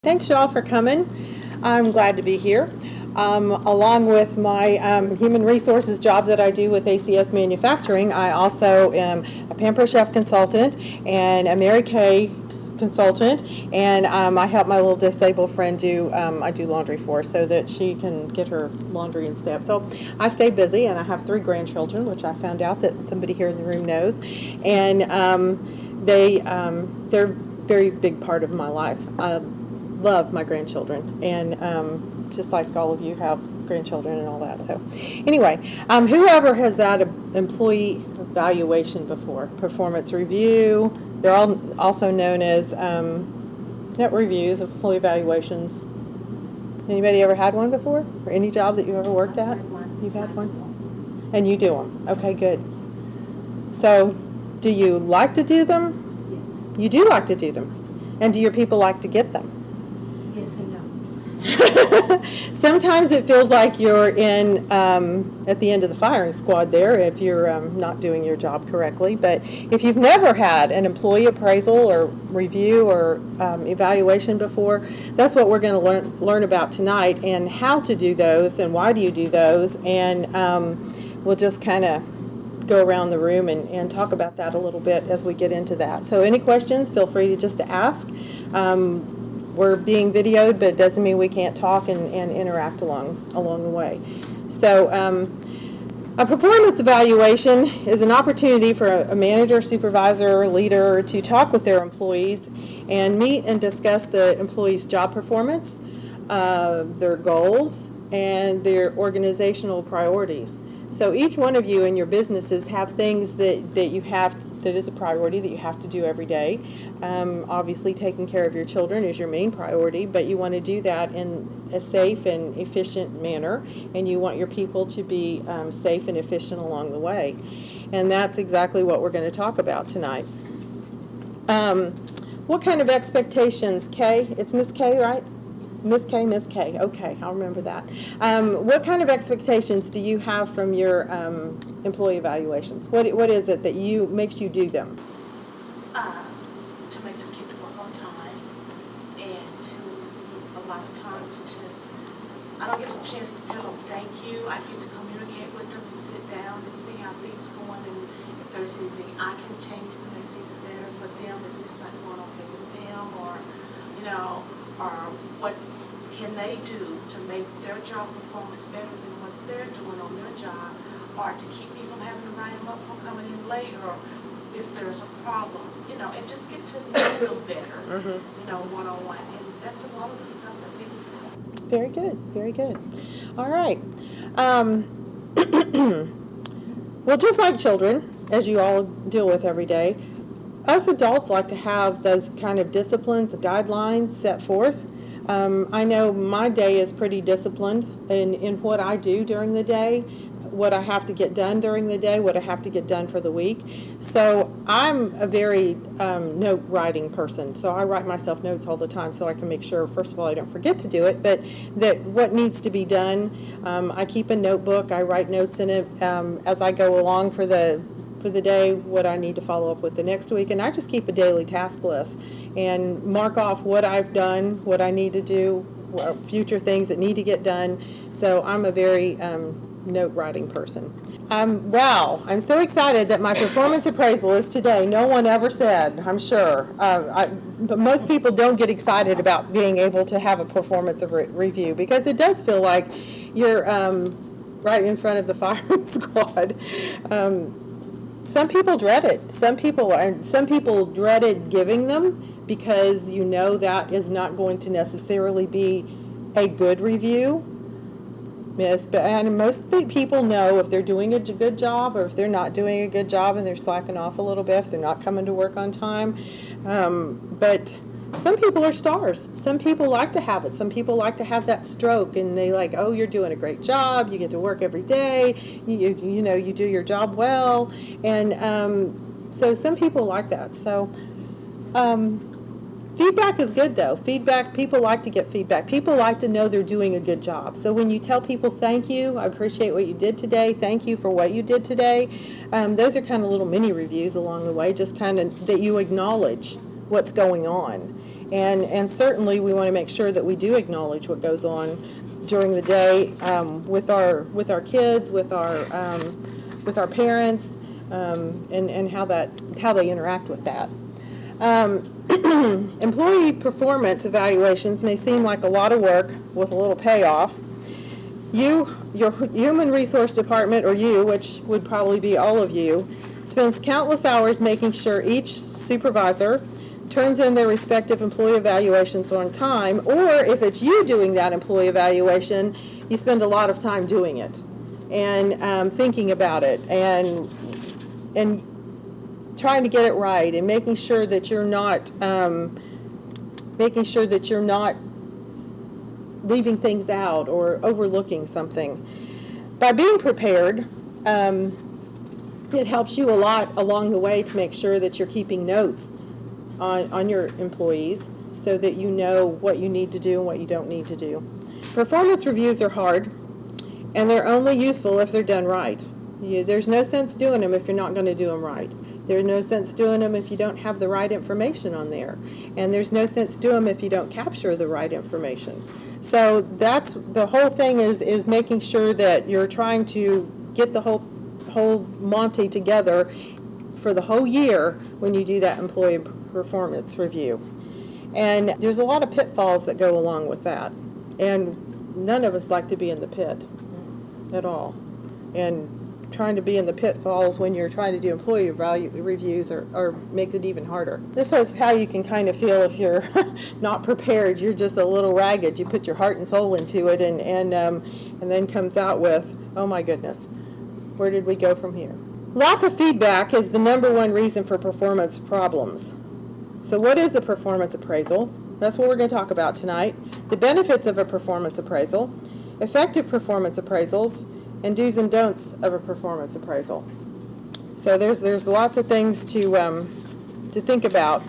Thanks y'all for coming. I'm glad to be here. Along with my human resources job that I do with ACS Manufacturing, I also am a Pamper Chef consultant and a Mary Kay consultant, and I help my little disabled friend I do laundry for so that she can get her laundry and stuff. So I stay busy, and I have 3 grandchildren, which I found out that somebody here in the room knows, and they're a very big part of my life. I love my grandchildren, and just like all of you have grandchildren and all that. So anyway, whoever has had an employee evaluation before, performance review, they're all also known as net reviews, employee evaluations. Anybody ever had one before? Or any job that you've ever worked at? You've had one? And you do them? Okay, good. So do you like to do them? Yes. You do like to do them. And do your people like to get them? Yes and no. Sometimes it feels like you're in at the end of the firing squad there if you're not doing your job correctly. But if you've never had an employee appraisal or review or evaluation before, that's what we're going to learn about tonight, and how to do those and why do you do those. And we'll just kind of go around the room and talk about that a little bit as we get into that. So any questions, feel free to just ask. We're being videoed, but it doesn't mean we can't talk and interact along the way. So a performance evaluation is an opportunity for a manager, supervisor, or leader to talk with their employees and meet and discuss the employee's job performance, their goals, and their organizational priorities. So each one of you in your businesses have things that you have, that is a priority that you have to do every day. Obviously taking care of your children is your main priority, but you want to do that in a safe and efficient manner, and you want your people to be safe and efficient along the way. And that's exactly what we're going to talk about tonight. What kind of expectations, Kay? It's Miss Kay, right? Miss Kay. Okay, I'll remember that. What kind of expectations do you have from your employee evaluations? What is it that makes you do them? To make them get to work on time, and to a lot of times I don't get a chance to tell them thank you. I get to communicate with them and sit down and see how things going, and if there's anything I can change to make things better for them, if it's not going okay with them, or or what can they do to make their job performance better than what they're doing on their job, or to keep me from having to write them up from coming in late, or if there's a problem, and just get to know them better, one-on-one. And that's a lot of the stuff that we discuss. Very good, very good. All right. Well, just like children, as you all deal with every day, us adults like to have those kind of disciplines, guidelines set forth. I know my day is pretty disciplined in what I do during the day, what I have to get done during the day, what I have to get done for the week. So I'm a very note writing person. So I write myself notes all the time so I can make sure, first of all, I don't forget to do it, but that what needs to be done. I keep a notebook. I write notes in it as I go along for the day, what I need to follow up with the next week, and I just keep a daily task list and mark off what I've done, what I need to do, future things that need to get done. So I'm a very note writing person. Wow, I'm so excited that my performance appraisal is today. No one ever said, I'm sure. But most people don't get excited about being able to have a performance review, because it does feel like you're right in front of the firing squad. Some people dread it. Some people dreaded giving them because that is not going to necessarily be a good review. Yes, and most people know if they're doing a good job or if they're not doing a good job and they're slacking off a little bit, if they're not coming to work on time. But some people are stars. Some people like to have it. Some people like to have that stroke, and they like, oh, you're doing a great job. You get to work every day. You do your job well, and so some people like that. So feedback is good, though. People like to get feedback. People like to know they're doing a good job. So when you tell people thank you, I appreciate what you did today. Thank you for what you did today. Those are kind of little mini reviews along the way, just kind of that you acknowledge what's going on. And certainly we want to make sure that we do acknowledge what goes on during the day with our kids, with our parents, and how they interact with that. Employee performance evaluations may seem like a lot of work with a little payoff. Your human resource department, or you, which would probably be all of you, spends countless hours making sure each supervisor turns in their respective employee evaluations on time, or if it's you doing that employee evaluation, you spend a lot of time doing it and thinking about it and trying to get it right and making sure that you're not leaving things out or overlooking something. By being prepared, it helps you a lot along the way to make sure that you're keeping notes on your employees so that you know what you need to do and what you don't need to do. Performance reviews are hard, and they're only useful if they're done right. There's no sense doing them if you're not going to do them right. There's no sense doing them if you don't have the right information on there. And there's no sense doing them if you don't capture the right information. So that's the whole thing, is making sure that you're trying to get the whole Monty together for the whole year when you do that employee performance review. And there's a lot of pitfalls that go along with that. And none of us like to be in the pit at all. And trying to be in the pitfalls when you're trying to do employee value reviews or make it even harder. This is how you can kind of feel if you're not prepared. You're just a little ragged. You put your heart and soul into it, and then comes out with, oh my goodness, where did we go from here? Lack of feedback is the #1 reason for performance problems. So what is a performance appraisal? That's what we're going to talk about tonight. The benefits of a performance appraisal, effective performance appraisals, and do's and don'ts of a performance appraisal. So there's lots of things to think about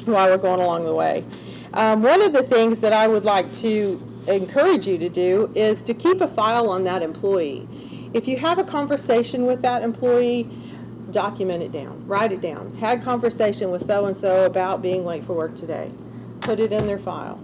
while we're going along the way. One of the things that I would like to encourage you to do is to keep a file on that employee. If you have a conversation with that employee, document it down, write it down. Had conversation with so-and-so about being late for work today. Put it in their file.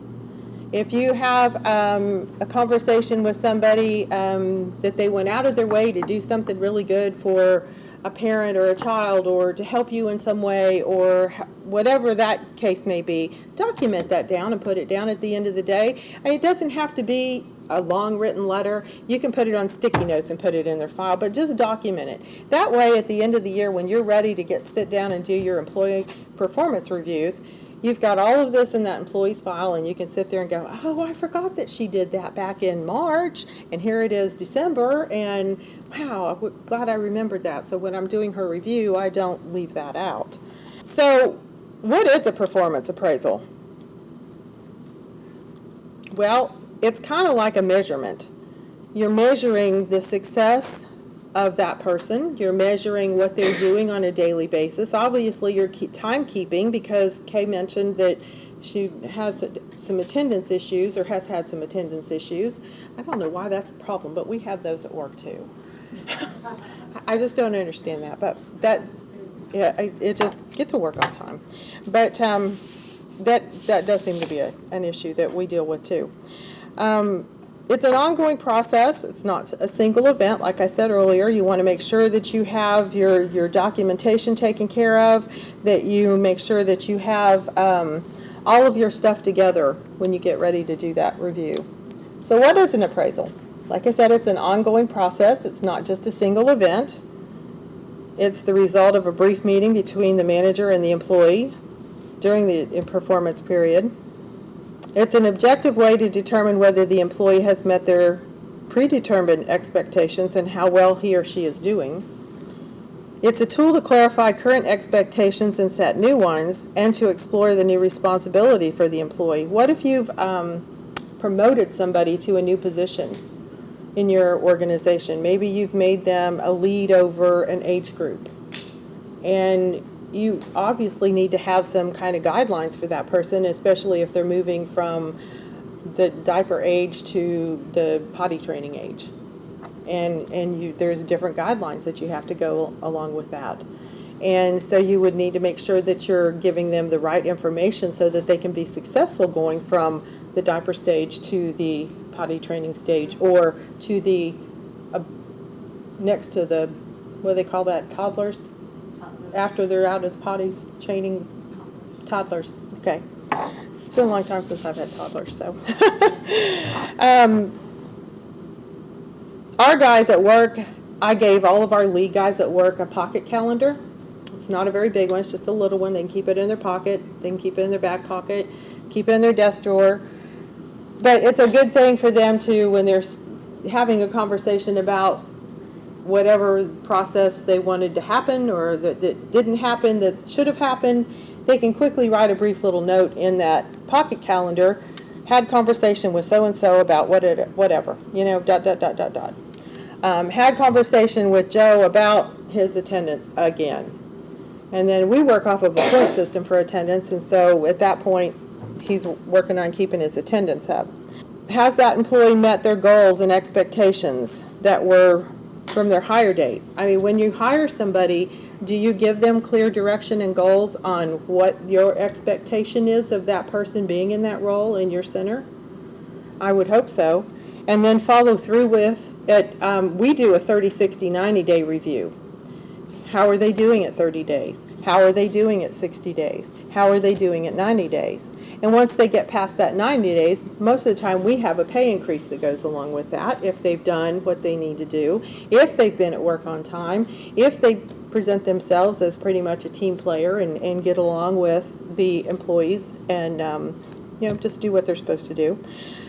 If you have a conversation with somebody that they went out of their way to do something really good for a parent or a child, or to help you in some way, or whatever that case may be, document that down and put it down at the end of the day. And it doesn't have to be a long written letter. You can put it on sticky notes and put it in their file, but just document it. That way, at the end of the year, when you're ready to sit down and do your employee performance reviews, you've got all of this in that employee's file, and you can sit there and go, oh, I forgot that she did that back in March, and here it is December, and wow, I'm glad I remembered that. So when I'm doing her review, I don't leave that out. So what is a performance appraisal? Well, it's kind of like a measurement. You're measuring the success of that person. You're measuring what they're doing on a daily basis. Obviously, you're timekeeping, because Kay mentioned that she has some attendance issues, or has had some attendance issues. I don't know why that's a problem, but we have those at work too. I just don't understand that, but it just get to work on time. But that does seem to be an issue that we deal with too. It's an ongoing process. It's not a single event. Like I said earlier, you want to make sure that you have your documentation taken care of, that you make sure that you have all of your stuff together when you get ready to do that review. So what is an appraisal? Like I said, it's an ongoing process. It's not just a single event. It's the result of a brief meeting between the manager and the employee during the performance period. It's an objective way to determine whether the employee has met their predetermined expectations and how well he or she is doing. It's a tool to clarify current expectations and set new ones, and to explore the new responsibility for the employee. What if you've promoted somebody to a new position in your organization? Maybe you've made them a lead over an age group, and you obviously need to have some kind of guidelines for that person, especially if they're moving from the diaper age to the potty training age. And there's different guidelines that you have to go along with that. And so you would need to make sure that you're giving them the right information so that they can be successful going from the diaper stage to the potty training stage, or to the next to the, what do they call that, toddlers? After they're out of the potties, training toddlers. Okay. It's been a long time since I've had toddlers, so. Our guys at work, I gave all of our lead guys at work a pocket calendar. It's not a very big one, it's just a little one. They can keep it in their pocket, they can keep it in their back pocket, keep it in their desk drawer. But it's a good thing for them to, when they're having a conversation about whatever process they wanted to happen, or that didn't happen, that should have happened, they can quickly write a brief little note in that pocket calendar. Had conversation with so-and-so about whatever, you know, ... Had conversation with Joe about his attendance again. And then we work off of a point system for attendance, and so at that point, he's working on keeping his attendance up. Has that employee met their goals and expectations that were from their hire date? I mean, when you hire somebody, do you give them clear direction and goals on what your expectation is of that person being in that role in your center? I would hope so. And then follow through with it. We do a 30, 60, 90-day review. How are they doing at 30 days? How are they doing at 60 days? How are they doing at 90 days? And once they get past that 90 days, most of the time we have a pay increase that goes along with that if they've done what they need to do, if they've been at work on time, if they present themselves as pretty much a team player and get along with the employees and you know, just do what they're supposed to do.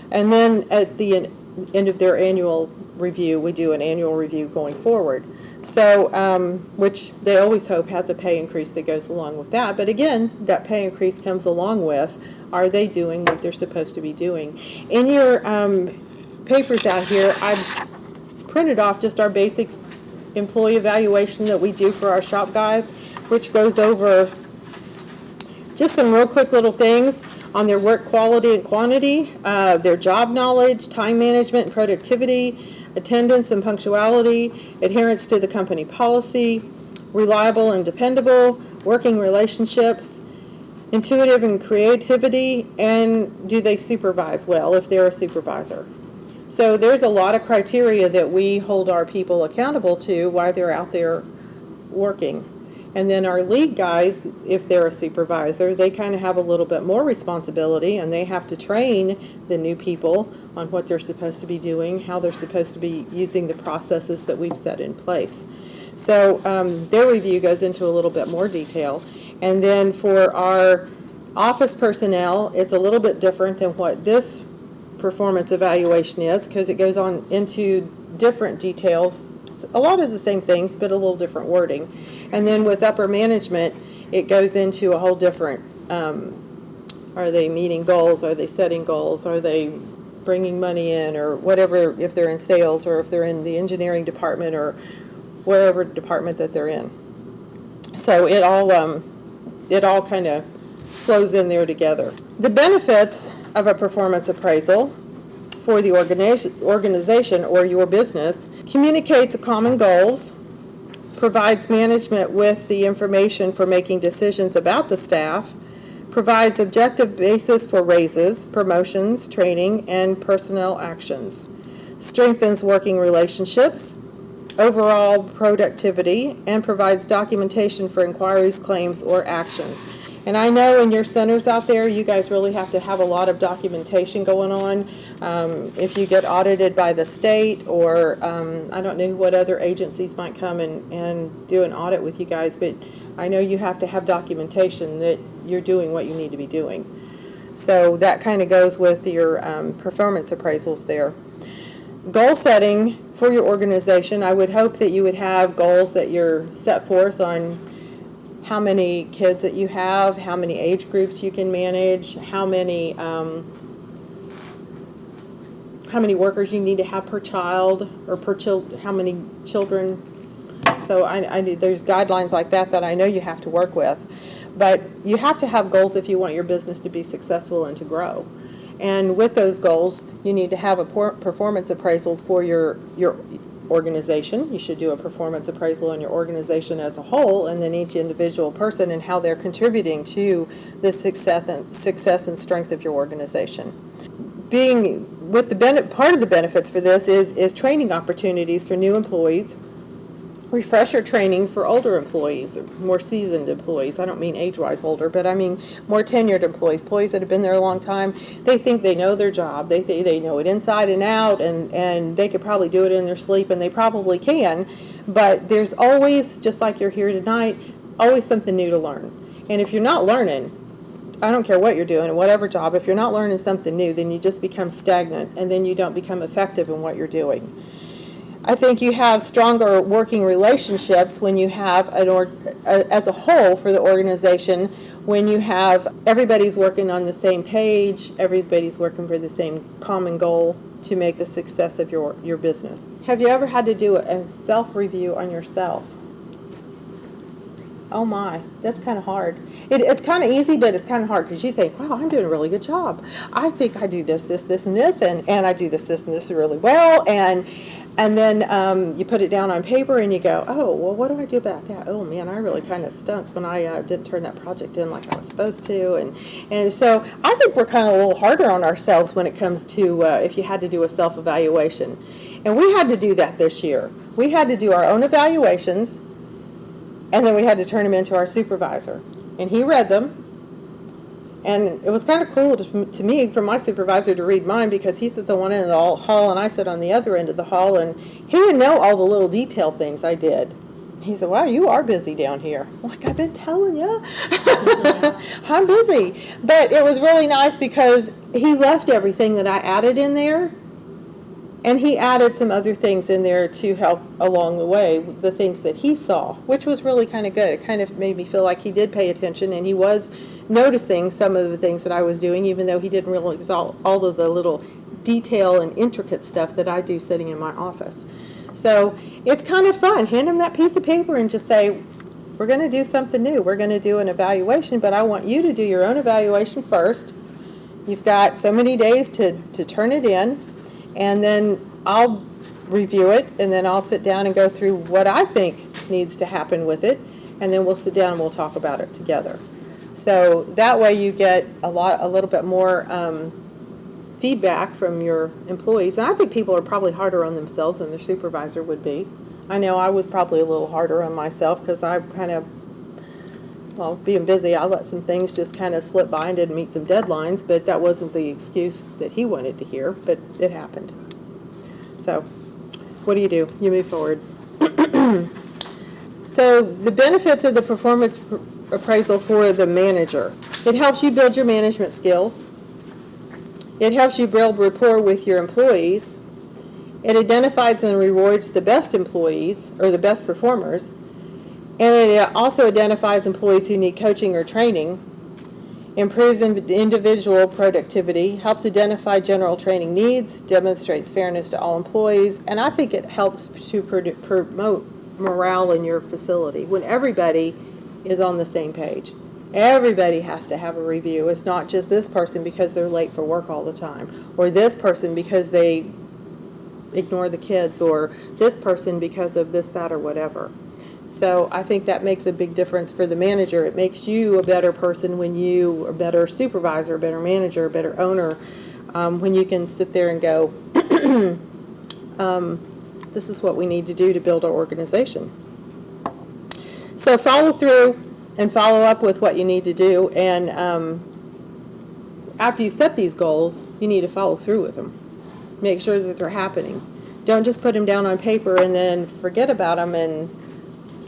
And then at the end of their annual review, we do an annual review going forward. So, which they always hope has a pay increase that goes along with that. But again, that pay increase comes along with, are they doing what they're supposed to be doing? In your papers out here, I've printed off just our basic employee evaluation that we do for our shop guys, which goes over just some real quick little things on their work quality and quantity, their job knowledge, time management and productivity, attendance and punctuality, adherence to the company policy, reliable and dependable, working relationships, intuitive and creativity, and do they supervise well if they're a supervisor. So there's a lot of criteria that we hold our people accountable to while they're out there working. And then our lead guys, if they're a supervisor, they kind of have a little bit more responsibility, and they have to train the new people on what they're supposed to be doing, how they're supposed to be using the processes that we've set in place. So their review goes into a little bit more detail. And then for our office personnel, it's a little bit different than what this performance evaluation is, because it goes on into different details, a lot of the same things, but a little different wording. And then with upper management, it goes into a whole different, are they meeting goals? Are they setting goals? Are they bringing money in, or whatever, if they're in sales or if they're in the engineering department or wherever department that they're in. So it all kind of flows in there together. The benefits of a performance appraisal for the organization or your business: communicates common goals, provides management with the information for making decisions about the staff, provides objective basis for raises, promotions, training, and personnel actions, strengthens working relationships, overall productivity, and provides documentation for inquiries, claims, or actions. And I know in your centers out there, you guys really have to have a lot of documentation going on. If you get audited by the state, or I don't know what other agencies might come and do an audit with you guys, but I know you have to have documentation that you're doing what you need to be doing. So that kind of goes with your performance appraisals there. Goal setting for your organization, I would hope that you would have goals that you're set forth on how many kids that you have, how many age groups you can manage, how many workers you need to have per child, or how many children. So there's guidelines like that I know you have to work with. But you have to have goals if you want your business to be successful and to grow. And with those goals, you need to have a performance appraisals for your organization. You should do a performance appraisal on your organization as a whole, and then each individual person and how they're contributing to the success and strength of your organization. Being with the part of the benefits for this is training opportunities for new employees, refresher training for older employees, or more seasoned employees. I don't mean age-wise older, but I mean more tenured employees that have been there a long time. They think they know their job. They think they know it inside and out, and they could probably do it in their sleep, and they probably can. But there's always, just like you're here tonight, always something new to learn. And if you're not learning, I don't care what you're doing, whatever job, if you're not learning something new, then you just become stagnant, and then you don't become effective in what you're doing. I think you have stronger working relationships when you have as a whole for the organization, when you have everybody's working on the same page, everybody's working for the same common goal to make the success of your business. Have you ever had to do a self-review on yourself? Oh my, that's kind of hard. It's kind of easy, but it's kind of hard because you think, wow, I'm doing a really good job. I think I do this, and this, and I do this, and this really well, and then you put it down on paper and you go, oh, well, what do I do about that? Oh, man, I really kind of stunk when I didn't turn that project in like I was supposed to. And so I think we're kind of a little harder on ourselves when it comes to if you had to do a self-evaluation. And we had to do that this year. We had to do our own evaluations, and then we had to turn them into our supervisor. And he read them. And it was kind of cool to me for my supervisor to read mine, because he sits on one end of the hall and I sit on the other end of the hall, and he didn't know all the little detailed things I did. He said, wow, you are busy down here. Like I've been telling you, I'm busy. But it was really nice because he left everything that I added in there, and he added some other things in there to help along the way, the things that he saw, which was really kind of good. It kind of made me feel like he did pay attention, and he was noticing some of the things that I was doing, even though he didn't realize all of the little detail and intricate stuff that I do sitting in my office. So it's kind of fun. Hand him that piece of paper and just say, we're going to do something new. We're going to do an evaluation, but I want you to do your own evaluation first. You've got so many days to turn it in, and then I'll review it, and then I'll sit down and go through what I think needs to happen with it, and then we'll sit down and we'll talk about it together. So that way you get a little bit more feedback from your employees. And I think people are probably harder on themselves than their supervisor would be. I know I was probably a little harder on myself because I kind of, well, being busy, I let some things just kind of slip by and didn't meet some deadlines, but that wasn't the excuse that he wanted to hear, but it happened. So what do? You move forward. So the benefits of the performance appraisal for the manager. It helps you build your management skills. It helps you build rapport with your employees. It identifies and rewards the best employees or the best performers. And it also identifies employees who need coaching or training, improves individual productivity, helps identify general training needs, demonstrates fairness to all employees, and I think it helps to promote morale in your facility when everybody is on the same page. Everybody has to have a review. It's not just this person because they're late for work all the time, or this person because they ignore the kids, or this person because of this, that, or whatever. So I think that makes a big difference for the manager. It makes you a better person when you are a better supervisor, a better manager, a better owner, when you can sit there and go, this is what we need to do to build our organization. So follow through and follow up with what you need to do, and after you've set these goals, you need to follow through with them. Make sure that they're happening. Don't just put them down on paper and then forget about them in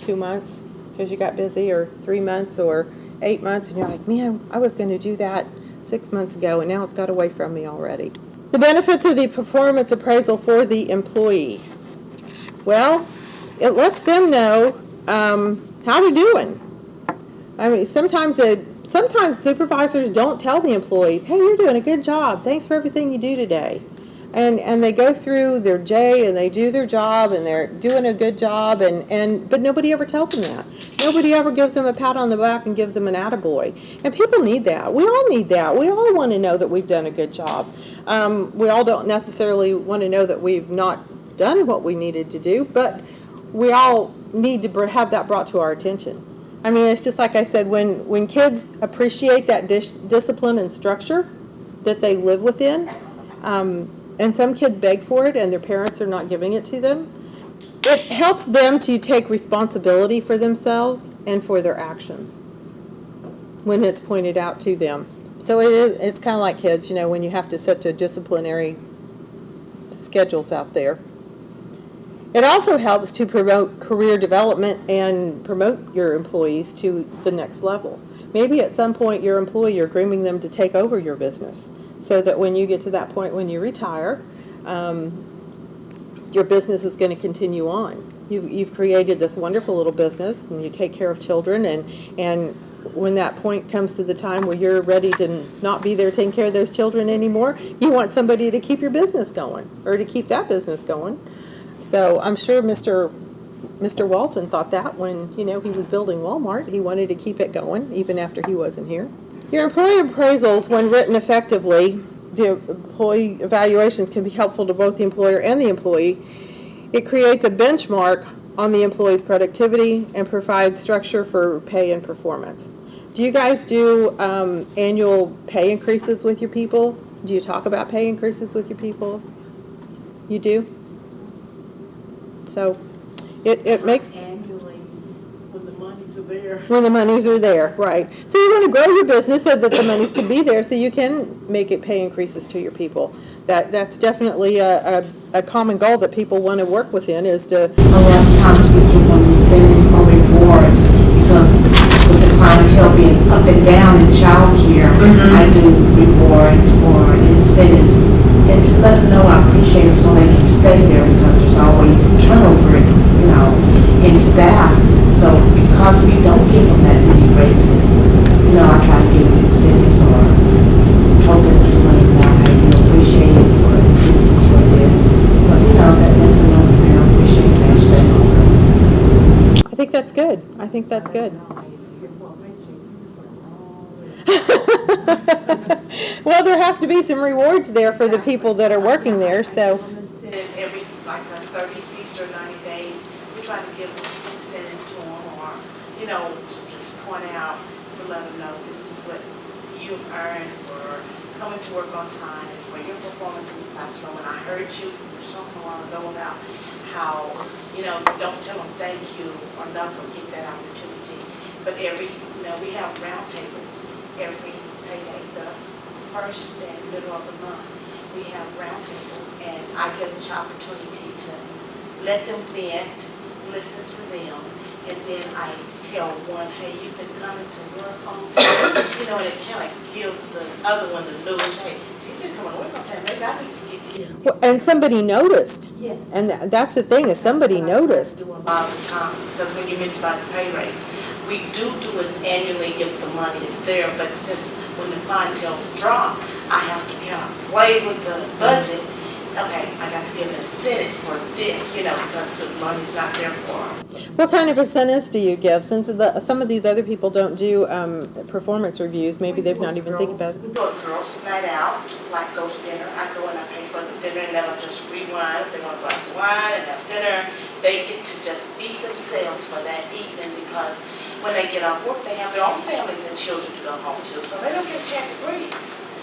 2 months because you got busy, or 3 months, or 8 months, and you're like, man, I was going to do that 6 months ago, and now it's got away from me already. The benefits of the performance appraisal for the employee. Well, it lets them know how they're doing. I mean, sometimes supervisors don't tell the employees, hey, you're doing a good job. Thanks for everything you do today. And they go through their day and they do their job and they're doing a good job, but nobody ever tells them that. Nobody ever gives them a pat on the back and gives them an attaboy. And people need that. We all need that. We all want to know that we've done a good job. We all don't necessarily want to know that we've not done what we needed to do, but we all need to have that brought to our attention. I mean, it's just like I said, when kids appreciate that discipline and structure that they live within, and some kids beg for it and their parents are not giving it to them, it helps them to take responsibility for themselves and for their actions when it's pointed out to them. So it's kind of like kids, when you have to set the disciplinary schedules out there. It also helps to promote career development and promote your employees to the next level. Maybe at some point your employee, you're grooming them to take over your business so that when you get to that point when you retire, your business is going to continue on. You've created this wonderful little business and you take care of children, and when that point comes to the time where you're ready to not be there taking care of those children anymore, you want somebody to keep your business going or to keep that business going. So I'm sure Mr. Walton thought that when, he was building Walmart. He wanted to keep it going even after he wasn't here. Your employee appraisals, when written effectively, the employee evaluations can be helpful to both the employer and the employee. It creates a benchmark on the employee's productivity and provides structure for pay and performance. Do you guys do annual pay increases with your people? Do you talk about pay increases with your people? You do? So it makes... Annually, when the monies are there. When the monies are there, right. So you want to grow your business so that the monies can be there so you can make it pay increases to your people. That's definitely a common goal that people want to work within, is to... A lot of times we give them incentives or rewards because with the clientele being up and down in childcare, I do rewards or incentives. And to let them know I appreciate them so they can stay there, because there's always turnover, in staff. So because we don't give them that many raises, I try to give them incentives or tokens to let them know how you appreciate it for this is for this. So, that lets them know that they're appreciated and stay longer. I think that's good. I think that's good. Well, there has to be some rewards there for the people that are working there, so... Every, 36 or 90 days, we try to give incentive to them, or, to just point out, to let them know this is what you've earned for coming to work on time and for your performance in the classroom. And I heard you talking a while ago about how, don't tell them thank you or not forget that opportunity. But we have round tables every payday, the first and middle of the month. We have round tables, and I get the opportunity to let them vent, listen to them, and then I tell one, hey, you've been coming to work on time, and it kind of gives the other one the news, hey, she's been coming to work on time, maybe I need to get here. Well, and somebody noticed. Yes. And that's the thing, is somebody noticed. A lot of times, because when you mentioned about the pay raise, we do it annually if the money is there, but since when the clientele's drop, I have to kind of play with the budget. Okay, I got to give an incentive for this, because the money's not there for them. What kind of incentives do you give? Since some of these other people don't do performance reviews, maybe they've not even think about it. We do a girls' night out, like go to dinner. I go and I pay for the dinner, and then I'll just rewind. If they want a glass of wine and have dinner, they get to just be themselves for that evening, because when they get off work, they have their own families and children to go home to, so they don't get a chance to breathe.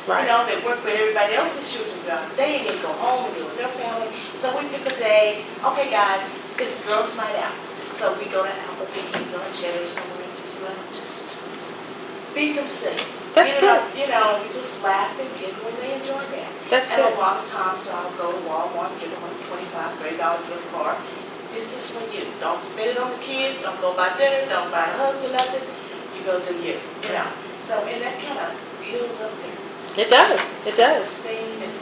Right. They work with everybody else's children throughout the day, and they go home and be with their family. So we pick a day, okay guys, it's girls' night out. So we go to Applebee's or Cheddar's somewhere and just let them just be themselves. That's good. We just laugh and giggle, and they enjoy that. That's and good. a lot of times I'll go to Walmart and give them a $25, $30 gift card. This is for you. Don't spend it on the kids. Don't go buy dinner. Don't buy the husband nothing. You go do you. So, and that kind of builds up their... It does. It does. Self-esteem, and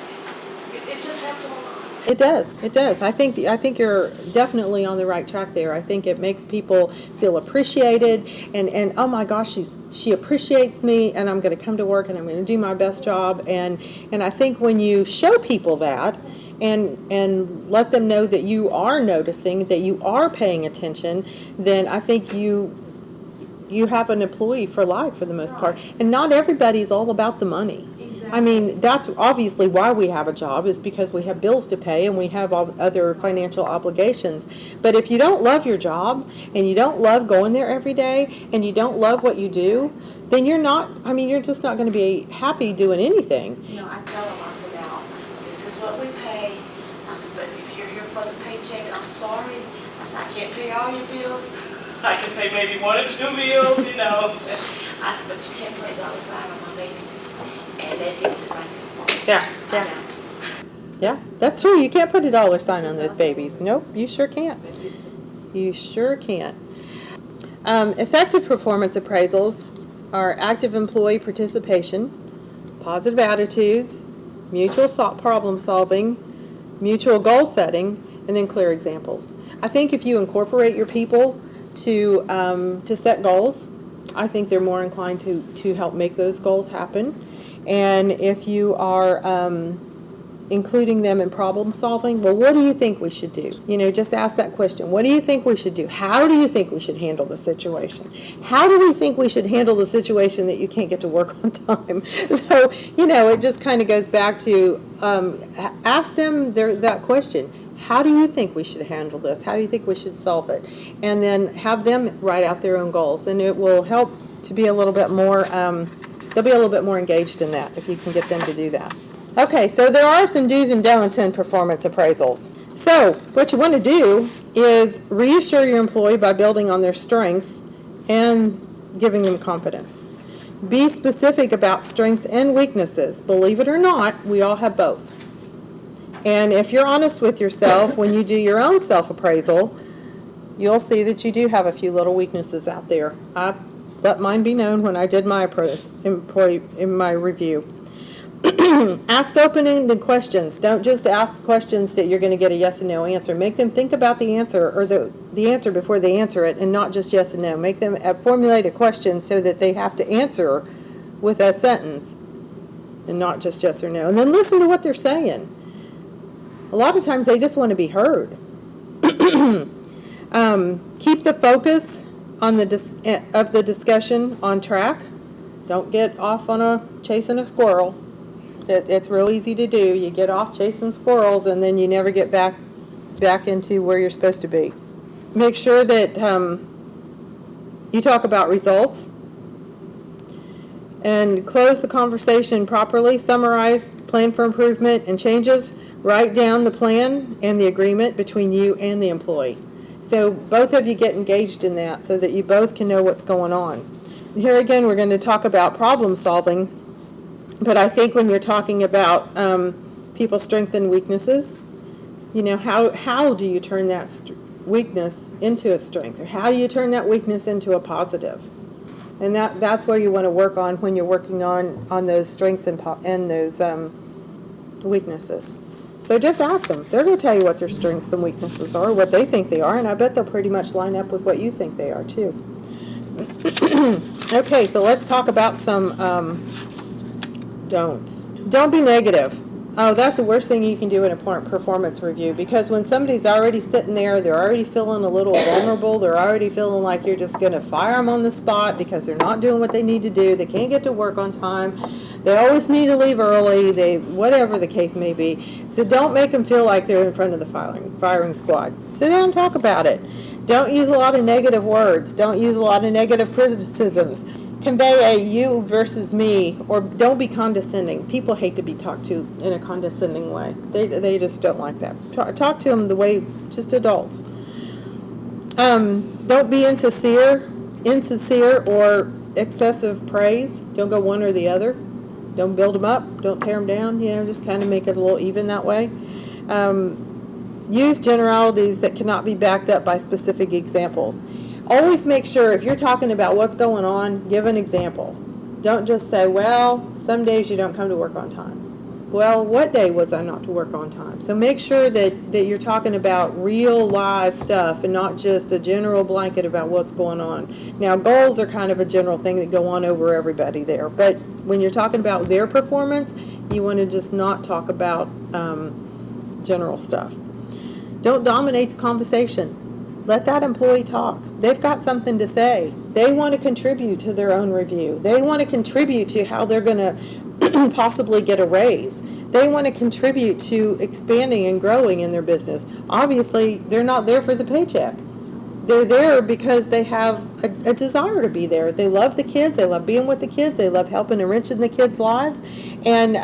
it just helps them a lot. It does. It does. I think you're definitely on the right track there. I think it makes people feel appreciated, and oh my gosh, she appreciates me, and I'm going to come to work and I'm going to do my best job. And I think when you show people that, and let them know that you are noticing, that you are paying attention, then I think you have an employee for life for the most part. And not everybody's all about the money. Exactly. I mean, that's obviously why we have a job, is because we have bills to pay and we have all other financial obligations. But if you don't love your job and you don't love going there every day and you don't love what you do, then you're not, I mean, you're just not going to be happy doing anything. You know, I tell them, I said, now, this is what we pay. I said, but if you're here for the paycheck, I'm sorry. I said, I can't pay all your bills. I can pay maybe 1 or 2 bills, you know. I said, but you can't put a dollar sign on my babies. And that hits it right there. Yeah, I yeah. know. Yeah, that's true. You can't put a dollar sign on those babies. Nope, you sure can't. You sure can't. Effective performance appraisals are active employee participation, positive attitudes, mutual problem solving, mutual goal setting, and then clear examples. I think if you incorporate your people to set goals, I think they're more inclined to help make those goals happen. And if you are including them in problem solving, well, what do you think we should do? You know, just ask that question. What do you think we should do? How do you think we should handle the situation? How do we think we should handle the situation that you can't get to work on time? So, you know, it just kind of goes back to ask them that question. How do you think we should handle this? How do you think we should solve it? And then have them write out their own goals. And it will help to be a little bit more, they'll be a little bit more engaged in that if you can get them to do that. Okay, so there are some do's and don'ts in performance appraisals. So what you want to do is reassure your employee by building on their strengths and giving them confidence. Be specific about strengths and weaknesses. Believe it or not, we all have both. And if you're honest with yourself when you do your own self-appraisal, you'll see that you do have a few little weaknesses out there. I let mine be known when I did my review. Ask open-ended questions. Don't just ask questions that you're going to get a yes and no answer. Make them think about the answer or the answer before they answer it, and not just yes and no. Make them formulate a question so that they have to answer with a sentence and not just yes or no. And then listen to what they're saying. A lot of times they just want to be heard. Keep the focus on the discussion on track. Don't get off on chasing a squirrel. It's real easy to do. You get off chasing squirrels and then you never get back into where you're supposed to be. Make sure that you talk about results and close the conversation properly. Summarize, plan for improvement and changes. Write down the plan and the agreement between you and the employee. So both of you get engaged in that so that you both can know what's going on. Here again, we're going to talk about problem solving. But I think when you're talking about people's strengths and weaknesses, you know, how do you turn that weakness into a strength? Or how do you turn that weakness into a positive? And that's where you want to work on when you're working on those strengths and those weaknesses. So just ask them. They're going to tell you what their strengths and weaknesses are, what they think they are, and I bet they'll pretty much line up with what you think they are too. Okay, so let's talk about some don'ts. Don't be negative. Oh, that's the worst thing you can do in a performance review, because when somebody's already sitting there, they're already feeling a little vulnerable, they're already feeling like you're just going to fire them on the spot because they're not doing what they need to do, they can't get to work on time, they always need to leave early, whatever the case may be. So don't make them feel like they're in front of the firing squad. Sit down and talk about it. Don't use a lot of negative words. Don't use a lot of negative criticisms. Convey a you versus me, or don't be condescending. People hate to be talked to in a condescending way. They just don't like that. Talk to them the way just adults. Don't be insincere or excessive praise. Don't go one or the other. Don't build them up. Don't tear them down. You know, just kind of make it a little even that way. Use generalities that cannot be backed up by specific examples. Always make sure if you're talking about what's going on, give an example. Don't just say, well, some days you don't come to work on time. Well, what day was I not to work on time? So make sure that you're talking about real live stuff and not just a general blanket about what's going on. Now, goals are kind of a general thing that go on over everybody there. But when you're talking about their performance, you want to just not talk about general stuff. Don't dominate the conversation. Let that employee talk. They've got something to say. They want to contribute to their own review. They want to contribute to how they're going to possibly get a raise. They want to contribute to expanding and growing in their business. Obviously, they're not there for the paycheck. They're there because they have a desire to be there. They love the kids. They love being with the kids. They love helping enriching the kids' lives. And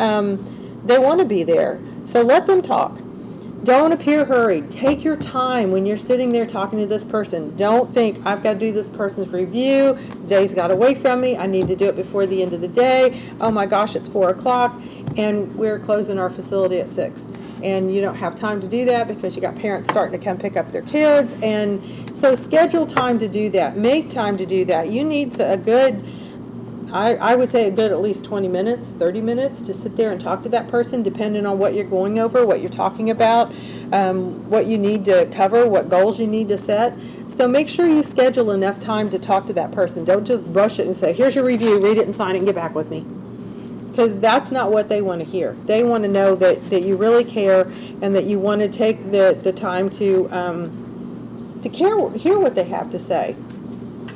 they want to be there. So let them talk. Don't appear hurried. Take your time when you're sitting there talking to this person. Don't think, I've got to do this person's review. The day's got away from me. I need to do it before the end of the day. Oh my gosh, it's 4 o'clock and we're closing our facility at 6. And you don't have time to do that because you got parents starting to come pick up their kids. And so schedule time to do that. Make time to do that. You need a good, I would say a good at least 20 minutes, 30 minutes to sit there and talk to that person, depending on what you're going over, what you're talking about, what you need to cover, what goals you need to set. So make sure you schedule enough time to talk to that person. Don't just rush it and say, here's your review, read it and sign it and get back with me. Because that's not what they want to hear. They want to know that you really care and that you want to take the time to hear what they have to say.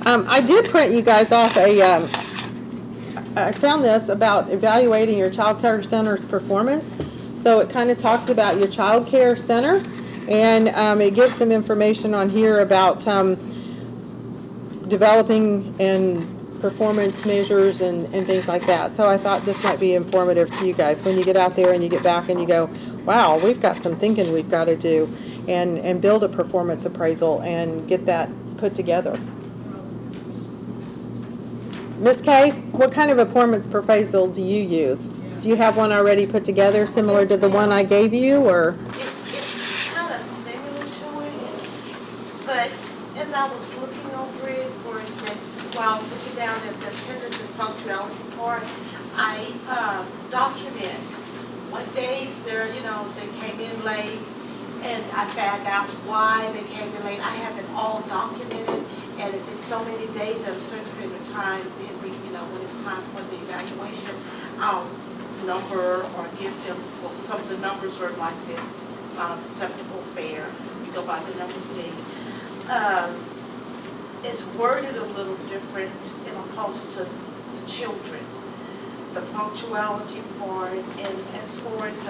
I did print you guys off I found this about evaluating your child care center's performance. So it kind of talks about your child care center, and it gives some information on here about developing and performance measures and things like that. So I thought this might be informative to you guys when you get out there and you get back and you go, wow, we've got some thinking we've got to do, and build a performance appraisal and get that put together. Ms. Kay, what kind of a performance appraisal do you use? Do you have one already put together similar to the one I gave you, or? It's kind of similar to it, but as I was looking over it, where it says, while I was looking down at the attendance and punctuality part, I document what days they came in late, and I found out why they came in late. I have it all documented, and if it's so many days at a certain period of time, then when it's time for the evaluation, I'll number or give them, well, some of the numbers are like this, acceptable, fair, we go by the number thing. It's worded a little different in opposed to the children. The punctuality part, and as far as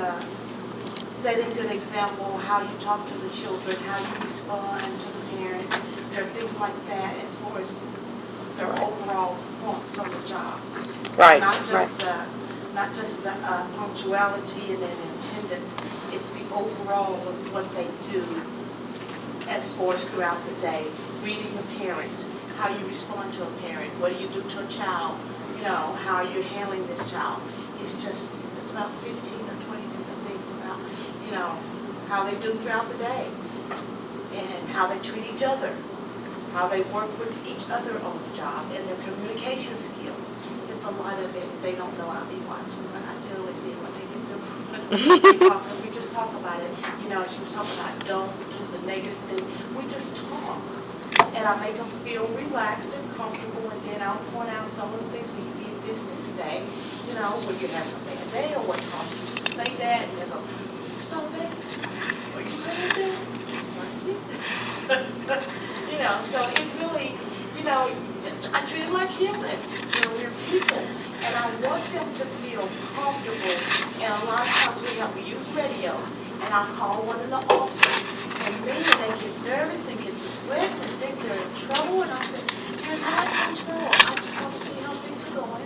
setting an example, how you talk to the children, how you respond to the parents, there are things like that as far as their overall performance on the job. Right, Not just the punctuality and then attendance, it's the overall of what they do as far as throughout the day. Reading the parents, how you respond to a parent, what do you do to a child, how are you handling this child. It's about 15 or 20 different things about, how they do throughout the day and how they treat each other, how they work with each other on the job, and their communication skills. It's a lot of it. They don't know I'll be watching, but I do it when they get them. We just talk about it. She was talking about don't do the negative thing. We just talk. And I make them feel relaxed and comfortable, and then I'll point out some of the things when you did this day, when you have a bad day or what caused you to say that, and they go, so then, what are you going to do? It's like, so it really, I treat them like humans. We're people. And I want them to feel comfortable. And a lot of times we use radios. And I call one in the office. And maybe they get nervous and get sweat and think they're in trouble. And I say, you're not in control. I just want to see how things are going.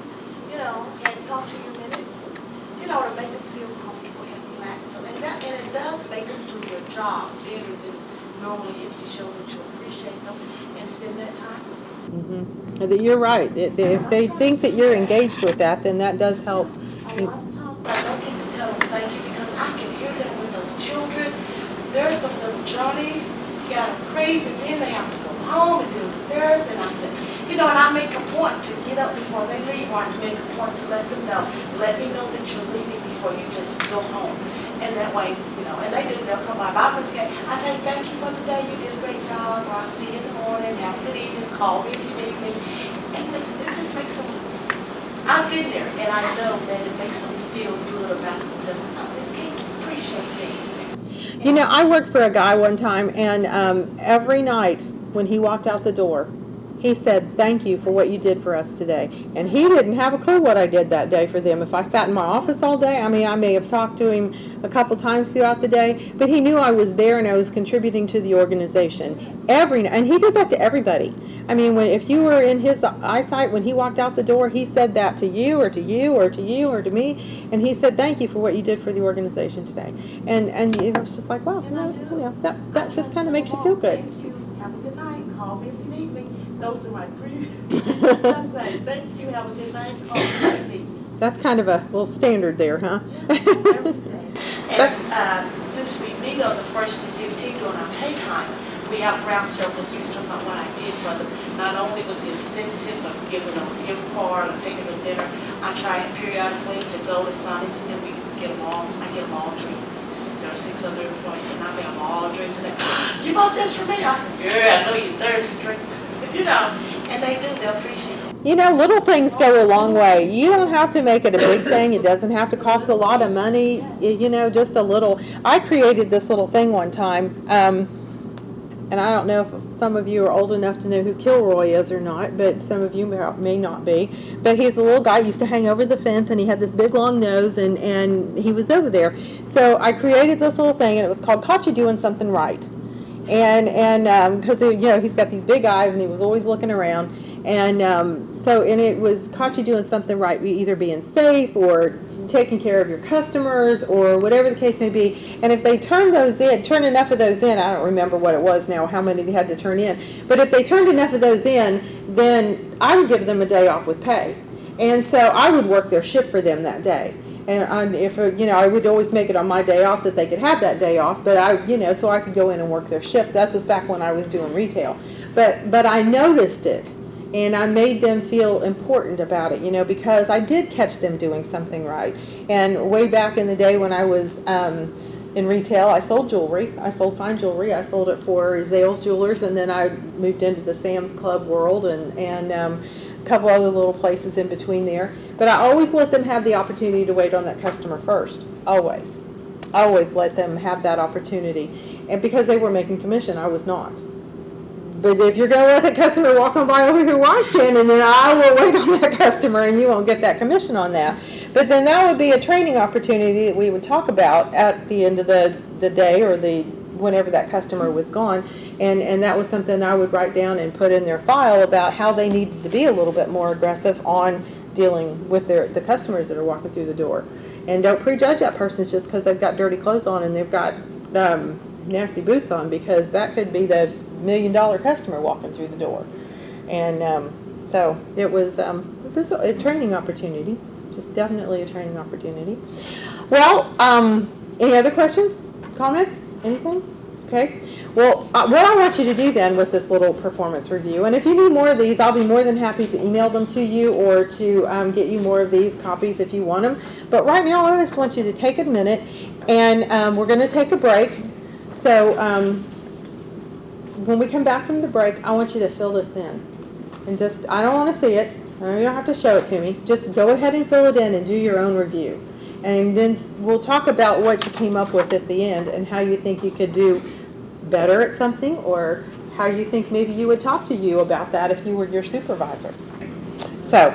And talk to you a minute. To make them feel comfortable and relaxed. So, and it does make them do their job better than normally if you show that you appreciate them and spend that time with them. Mm-hmm. You're right. If they think that you're engaged with that, then that does help. A lot of times I don't get to tell them thank you because I can hear them with those children. There's some little journeys, got them crazy, then they have to go home and do theirs, and I'm saying, and I make a point to get up before they leave, or I make a point to let them know, let me know that you're leaving before you just go home. And that way, and they'll come by. I say, thank you for the day, you did a great job, or I'll see you in the morning, have a good evening, call me if you need me. And it just makes them, I've been there, and I know that it makes them feel good about themselves. This kid appreciate me. You know, I worked for a guy one time, and every night when he walked out the door, he said, "Thank you for what you did for us today." And he didn't have a clue what I did that day for them. If I sat in my office all day, I mean, I may have talked to him a couple times throughout the day, but he knew I was there and I was contributing to the organization. And he did that to everybody. I mean, if you were in his eyesight when he walked out the door, he said that to you or to you or to you or to me, and he said, "Thank you for what you did for the organization today." And it was just like, wow, that just kind of makes you feel good. Thank you. Have a good night. Call me if you need me. Those are my three. I say, thank you. Have a good night. Call me if you need me. That's kind of a little standard there, huh? Every day. And since we meet on the 1st and 15th during our pay time, we have round circles. You was talking about what I did for them, not only with the incentives of giving them a gift card or taking them dinner. I try it periodically to go to Sonic's and then we get them all. I get them all drinks. There are 6 other employees and I make them all drinks. And they, "You bought this for me?" I said, "Yeah, I know you're thirsty. Drink." You know, and they do. They appreciate it. You know, little things go a long way. You don't have to make it a big thing. It doesn't have to cost a lot of money. You know, just a little. I created this little thing one time, and I don't know if some of you are old enough to know who Kilroy is or not, but some of you may not be. But he's a little guy, used to hang over the fence, and he had this big long nose, and he was over there. So I created this little thing, and it was called "Caught You Doing Something Right." And because you know, he's got these big eyes and he was always looking around, and it was "Caught you doing something right," either being safe or taking care of your customers or whatever the case may be. And if they turn enough of those in, I don't remember what it was now, how many they had to turn in, but if they turned enough of those in, then I would give them a day off with pay. And so I would work their shift for them that day. And I would always make it on my day off that they could have that day off, but so I could go in and work their shift. That's just back when I was doing retail. But I noticed it, and I made them feel important about it, because I did catch them doing something right. And way back in the day when I was in retail, I sold jewelry. I sold fine jewelry. I sold it for Zales Jewelers, and then I moved into the Sam's Club world and a couple other little places in between there. But I always let them have the opportunity to wait on that customer first. Always. I always let them have that opportunity. And because they were making commission, I was not. But if you're going to let that customer walk on by over here where I'm standing, then I will wait on that customer and you won't get that commission on that. But then that would be a training opportunity that we would talk about at the end of the day or whenever that customer was gone. And that was something I would write down and put in their file about how they needed to be a little bit more aggressive on dealing with the customers that are walking through the door. And don't prejudge that person just because they've got dirty clothes on and they've got nasty boots on, because that could be the $1 million customer walking through the door. And so it was a training opportunity, just definitely a training opportunity. Well, any other questions, comments, anything? Okay. Well, what I want you to do then with this little performance review, and if you need more of these, I'll be more than happy to email them to you or to get you more of these copies if you want them. But right now, I just want you to take a minute, and we're going to take a break. So when we come back from the break, I want you to fill this in. And I don't want to see it. You don't have to show it to me. Just go ahead and fill it in and do your own review. And then we'll talk about what you came up with at the end and how you think you could do better at something, or how you think maybe you would talk to you about that if you were your supervisor. So,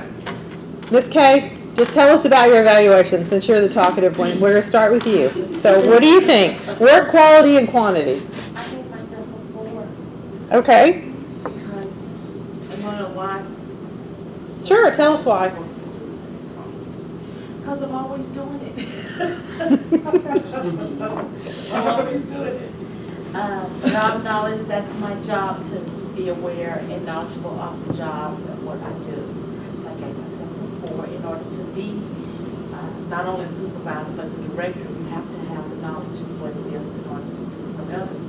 Ms. Kay, just tell us about your evaluation since you're the talkative one. We're going to start with you. So what do you think? Work quality and quantity. I gave myself a 4 Okay. because I don't know why. Sure, tell us why. Because I'm always doing it. I'm always doing it. Job knowledge, that's my job, to be aware and knowledgeable of the job and what I do. So I gave myself a 4 in order to be not only a supervisor but the director. You have to have the knowledge of what it is in order to do for others.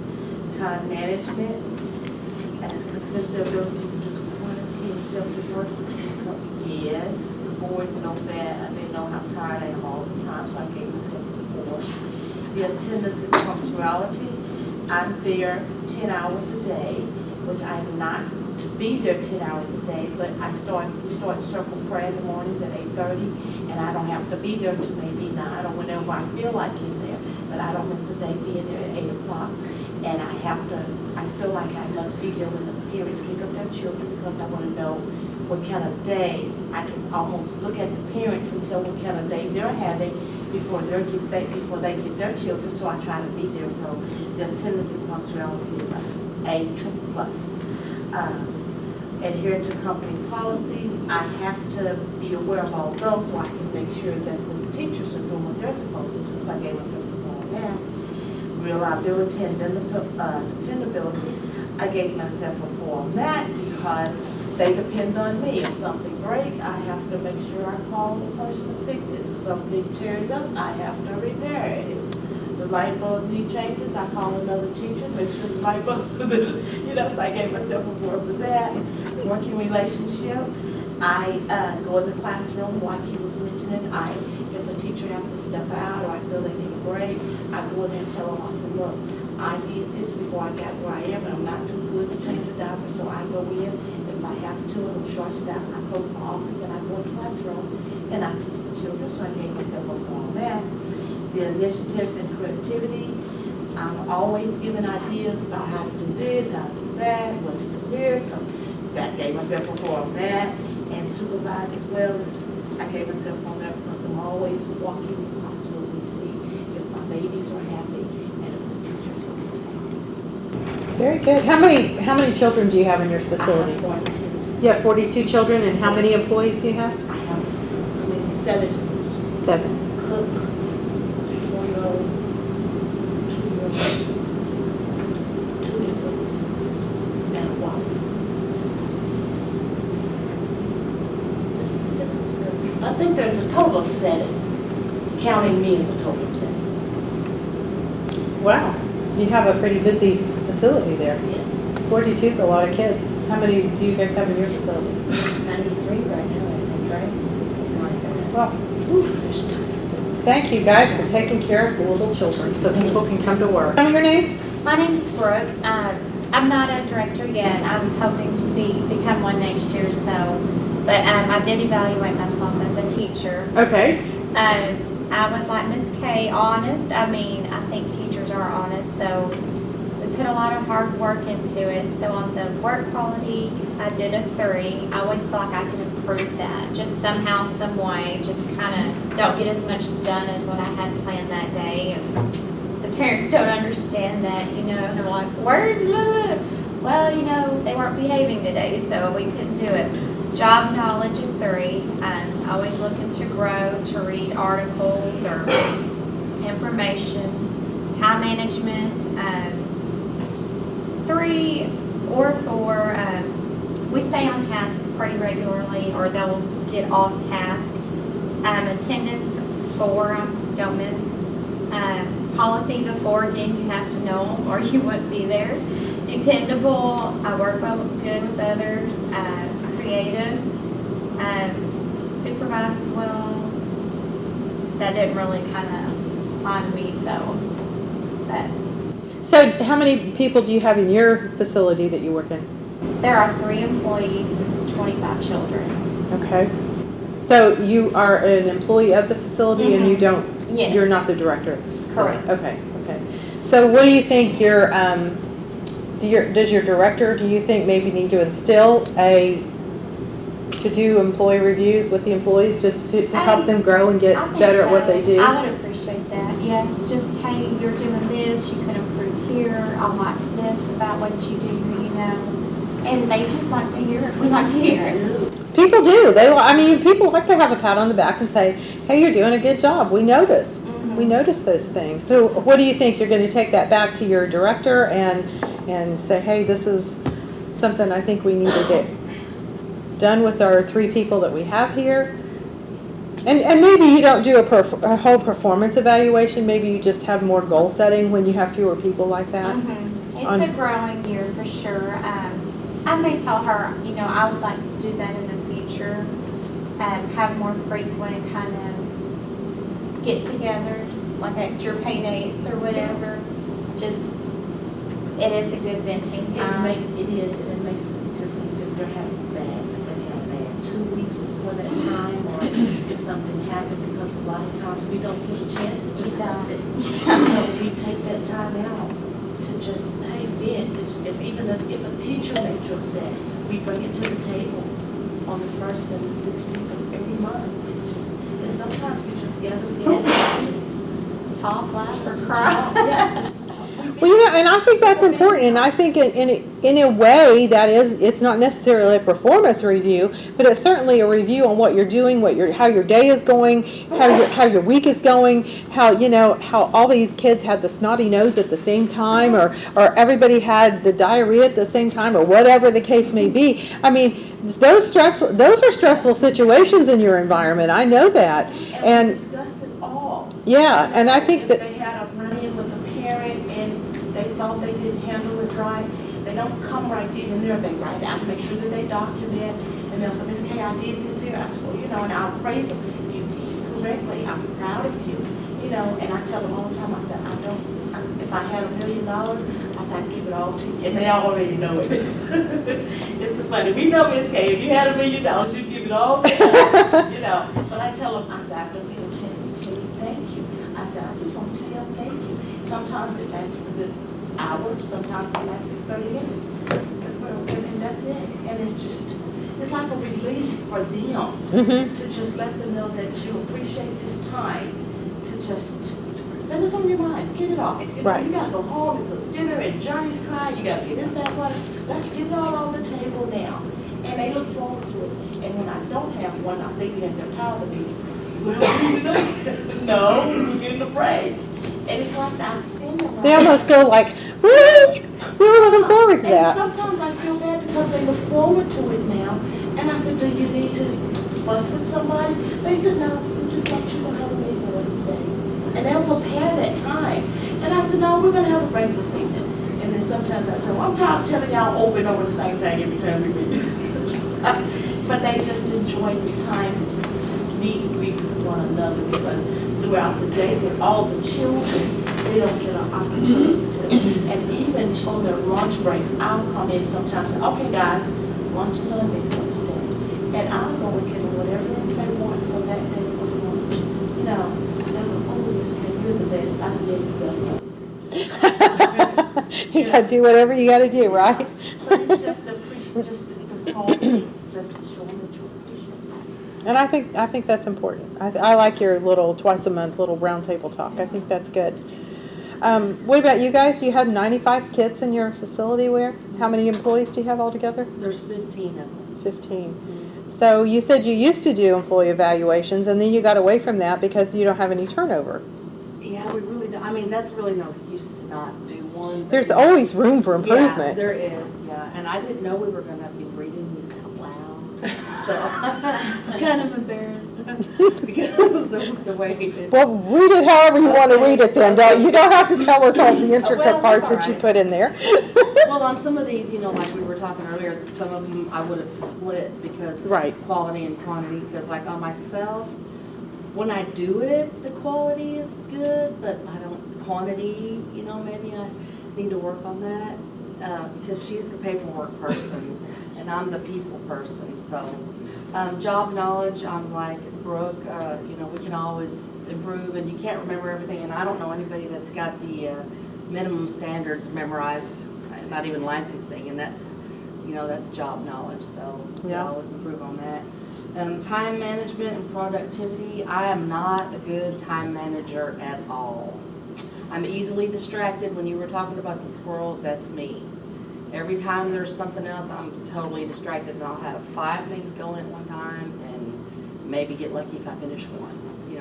Time management, as considered the ability to produce quantity and executive work, produce company. Yes, the board know that, and they know how tired I am all the time, so I gave myself a 4. The attendance and punctuality, I'm there 10 hours a day, which I'm not to be there 10 hours a day, but we start circle prayer in the mornings at 8:30, and I don't have to be there until maybe 9 or whenever I feel like getting there, but I don't miss a day being there at 8 o'clock. And I feel like I must be there when the parents pick up their children, because I want to know what kind of day. I can almost look at the parents and tell what kind of day they're having before they get their children, so I try to be there. So the attendance and punctuality is a triple plus. Adhere to company policies. I have to be aware of all those so I can make sure that the teachers are doing what they're supposed to do. So I gave myself the format. Reliability and dependability. I gave myself a format because they depend on me. If something breaks, I have to make sure I call the person to fix it. If something tears up, I have to repair it. If the light bulb needs changes, I call another teacher, make sure the light bulb's, so I gave myself a word for that. Working relationship. I go in the classroom, like he was mentioning, if a teacher has to step out or I feel they need a break, I go in there and tell them, I said, look, I did this before I got where I am, and I'm not too good to change the diaper, so I go in. If I have to, and I'm short-staffed, I close my office and I go in the classroom and I teach the children, so I gave myself a format. The initiative and creativity. I'm always giving ideas about how to do this, how to do that, what to do here, so that gave myself a format. And supervise as well as I gave myself on that because I'm always walking in the classroom and see if my babies are happy and if the teachers are good. Very good. How many children do you have in your facility? I have 42. You have 42 children, and how many employees do you have? I have 7 7. cook, 4-year-old, 2-year-old, 2 infants, and a walker. I think there's a total of 7. Counting me is a total of 7. Wow. You have a pretty busy facility there. Yes. 42 is a lot of kids. How many do you guys have in your facility? 93 right now, I think, right? Something like that. Wow. There's 2 infants. Thank you guys for taking care of the little children so people can come to work. Tell me your name. My name is Brooke. I'm not a director yet. I'm hoping to become one next year, so. But I did evaluate myself as a teacher. Okay. I was like Miss Kay, honest. I mean, I think teachers are honest, so we put a lot of hard work into it. So on the work quality, I did a 3. I always feel like I can improve that, just somehow, some way. Just kind of don't get as much done as what I had planned that day. And the parents don't understand that, They're like, "Where's the?" Well, they weren't behaving today, so we couldn't do it. Job knowledge of 3. Always looking to grow, to read articles or information. Time management. 3 or 4. We stay on task pretty regularly, or they'll get off task. Attendance 4. Don't miss. Policies of 4. Again, you have to know them, or you wouldn't be there. Dependable. I work good with others. Creative, supervise as well. That didn't really kind of apply to me, but So how many people do you have in your facility that you work in? there are 3 employees and 25 children. Okay. So you are an employee of the facility and you don't, Yes. you're not the director of the facility? Correct. Okay. So what do you think does your director, do you think maybe need to instill to do employee reviews with the employees just to help them grow and get I think better at what so. they do? I would appreciate that, yeah. Just, hey, you're doing this, you could improve here, I like this about what you do, And they just like to hear it, we like to hear it. People do. People like to have a pat on the back and say, hey, you're doing a good job. We notice. Mm-hmm. We notice those things. So what do you think? You're going to take that back to your director and say, hey, this is something I think we need to get done with our 3 people that we have here? And maybe you don't do a whole performance evaluation. Maybe you just have more goal setting when you have fewer people like that. Mm-hmm. It's a growing year for sure. I may tell her, I would like to do that in the future, have more frequent kind of get-togethers, like at your pay dates or whatever. Just, it is a good venting time. It makes a difference they're having a bad, if they have a bad 2 weeks before that time, or if something happened, because a lot of times we don't get a chance to discuss it. So we take that time out to just, hey, vent. If a teacher makes you upset, we bring it to the table on the 1st and the 16th of every month. It's just, and sometimes we just gather together just Talk, laugh, to or talk. cry. Yeah, just to talk. Well, yeah, and I think that's important, and I think in a way that it's not necessarily a performance review, but it's certainly a review on what you're doing, how your day is going, how your week is going, how all these kids had the snotty nose at the same time, or everybody had the diarrhea at the same time, or whatever the case may be. I mean, those are stressful situations in your environment. I know that, And we discuss it all. yeah, and I think If that. they had a run-in with a parent and they thought they didn't handle it right, they don't come right then and there, they write out, make sure that they document, and they'll say, Ms. K, I did this here, I said, well, and I'll praise them, you did it correctly, I'm proud of you, and I tell them all the time, I said, if I had $1 million, I said, I'd give it all to you, and they already know it. It's funny, we know, Ms. K, if you had $1 million, you'd give it all to us, but I tell them, I said, I don't see a chance to tell you thank you. I said, I just want to tell you thank you. Sometimes it lasts a good hour, sometimes it lasts 30 minutes. And that's it. And it's like a relief for them to just let them know that you appreciate this time to just send us on your mind, get it off. Right. You got to go home and cook dinner, and Johnny's crying, you got to get this back water. Let's get it all on the table now. And they look forward to it. And when I don't have one, I'm thinking that they're power meetings. No, you're getting afraid. And it's like that feeling. They almost go like, really? We were looking forward to And that. sometimes I feel bad because they look forward to it now. And I said, do you need to fuss with somebody? They said, no, we just want you to have a meeting with us today. And they'll prepare that time. And I said, no, we're going to have a break this evening. And then sometimes I tell them, I'm tired of telling y'all over and over the same thing every time we meet. But they just enjoy the time to just meet and greet with one another, because throughout the day with all the children, they don't get an opportunity to. And even on their lunch breaks, I'll come in sometimes and say, okay guys, lunch is on me for today. And I'll go and get them whatever they want for that day of lunch. They'll go, oh, Miss K, you're the best. I said, yeah, you better. You gotta do whatever you gotta do, right? But it's just the small things, just to show them that you appreciate them. And I think that's important. I like your little twice a month little round table talk. I think that's good. What about you guys? You have 95 kids in your facility where? How many employees do you have altogether? There's 15 of us. 15. So you said you used to do employee evaluations and then you got away from that because you don't have any turnover. Yeah, we really don't. I mean, that's really no excuse to not do one. but There's we- always room for Yeah, improvement. there is, yeah. And I didn't know we were going to be reading these out loud. So I'm kind of embarrassed because the way it. Well, read it however you want to read it then. You don't have to tell us all the intricate Well, parts that's that you all put in there. Well, on some of these, like we were talking earlier, some of them I would have split because Right. quality and quantity. Because like on myself, when I do it, the quality is good, but I don't quantity. Maybe I need to work on that because she's the paperwork person and I'm the people person. So job knowledge, I'm like Brooke. We can always improve, and you can't remember everything. And I don't know anybody that's got the minimum standards memorized, not even licensing, and that's job knowledge, so we can Yeah. always improve on that. Time management and productivity, I am not a good time manager at all. I'm easily distracted. When you were talking about the squirrels, that's me. Every time there's something else, I'm totally distracted, and I'll have 5 things going at one time, and maybe get lucky if I finish one,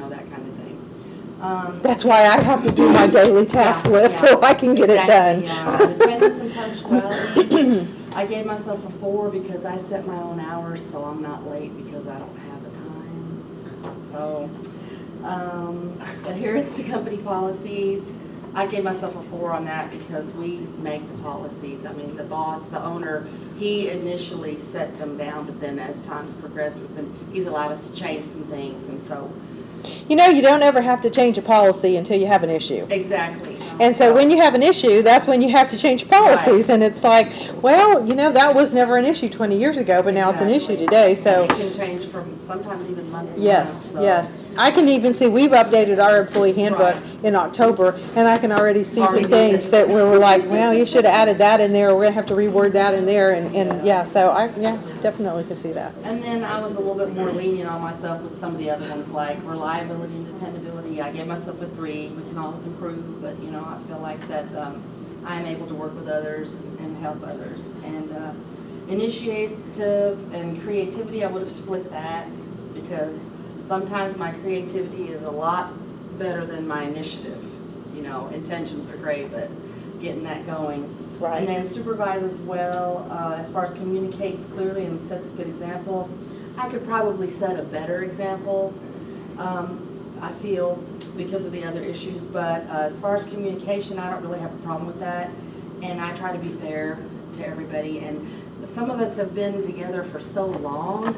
that kind of thing. That's why I have to do my daily task list so I can get it done. Exactly, yeah. Attendance and punctuality, I gave myself a 4 because I set my own hours, so I'm not late because I don't have a time. So, adherence to company policies, I gave myself a 4 on that because we make the policies. I mean, the boss, the owner, he initially set them down, but then as time's progressed, he's allowed us to change some things, and so. You don't ever have to change a policy until you have an issue. Exactly. And so when you have an issue, that's when you have to change policies. And it's like, well, that was never an issue 20 years ago, but now it's an issue Exactly. today, so. It can change from sometimes even Monday. to Yes, Monday, so- yes. I can even see, we've updated our employee handbook in October, and I can already see some Already things did. that we're like, well, you should have added that in there, or we're gonna have to reword that in there, and yeah, so definitely can see that. And then I was a little bit more lenient on myself with some of the other ones, like reliability and dependability. I gave myself a 3. We can always improve, but, I feel like that I am able to work with others and help others. And initiative and creativity, I would have split that, because sometimes my creativity is a lot better than my initiative. Intentions are great, but getting that going. And then supervises well, as far as communicates clearly and sets a good example. I could probably set a better example, I feel, because of the other issues, but as far as communication, I don't really have a problem with that. And I try to be fair to everybody, and some of us have been together for so long,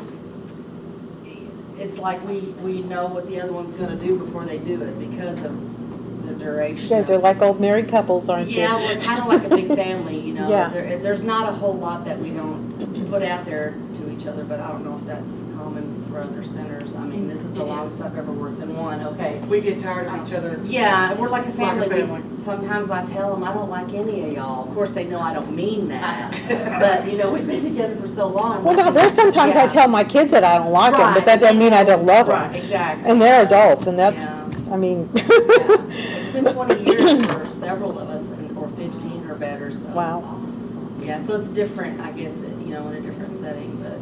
it's like we know what the other one's gonna do before they do it because of the duration. You guys are like old married couples, aren't you? Yeah, we're kind of like a big family, Yeah. There's not a whole lot that we don't put out there to each other, but I don't know if that's common for other centers. I mean, this is the longest I've ever worked in one, okay. We get tired of each other. Yeah, we're like a family. Like a family. Sometimes I tell them I don't like any of y'all. Of course, they know I don't mean that, but, we've been together for so long. Well, now, there's sometimes I Yeah. tell my kids that I don't like them, but Right, that doesn't mean I don't love them. Right, exactly. And they're adults, and that's, Yeah. I mean. Yeah. It's been 20 years for several of us, or 15 or better, so. Wow. Yeah, so it's different, I guess, in a different setting, but,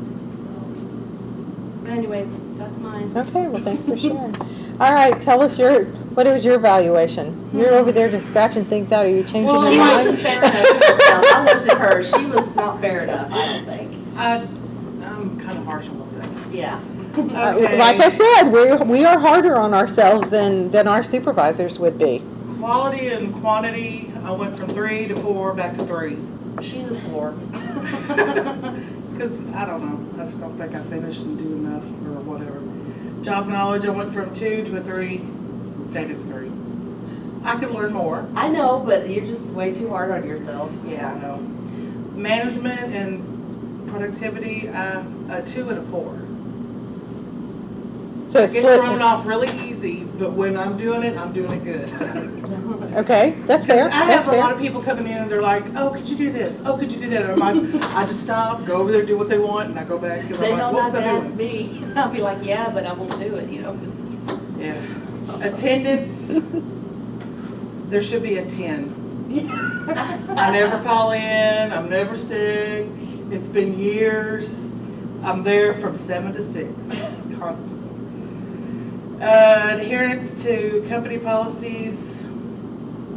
But anyway, that's mine. Okay, well, thanks for sharing. All right, tell us what was your evaluation? You're over there just scratching things out. Are you changing She your wasn't mind? fair enough to herself. I looked at her, she was not fair enough, I don't think. I'm kind of harsh on myself. Yeah. Okay. Like I said, we are harder on ourselves than our supervisors would be. Quality and quantity, I went from 3 to 4, back to 3. She's a 4. Because, I don't know, I just don't think I finished and do enough or whatever. Job knowledge, I went from 2 to a 3, stayed at 3. I could learn more. I know, but you're just way too hard on yourself. Yeah, I know. Management and productivity, a 2 and a 4. So I get split. thrown off really easy, but when I'm doing it good. Okay, that's fair. I That's have a lot fair. of people coming in and they're like, oh, could you do this? Oh, could you do that? And I just stop, go over there, do what they want, and I go back. And They I'm like, don't what's have to I ask doing? me. I'll be like, yeah, but I won't do it, 'cause Yeah. Attendance, there should be a 10. I never call in, I'm never sick. It's been years. I'm there from 7 to 6, constantly. Adherence to company policies,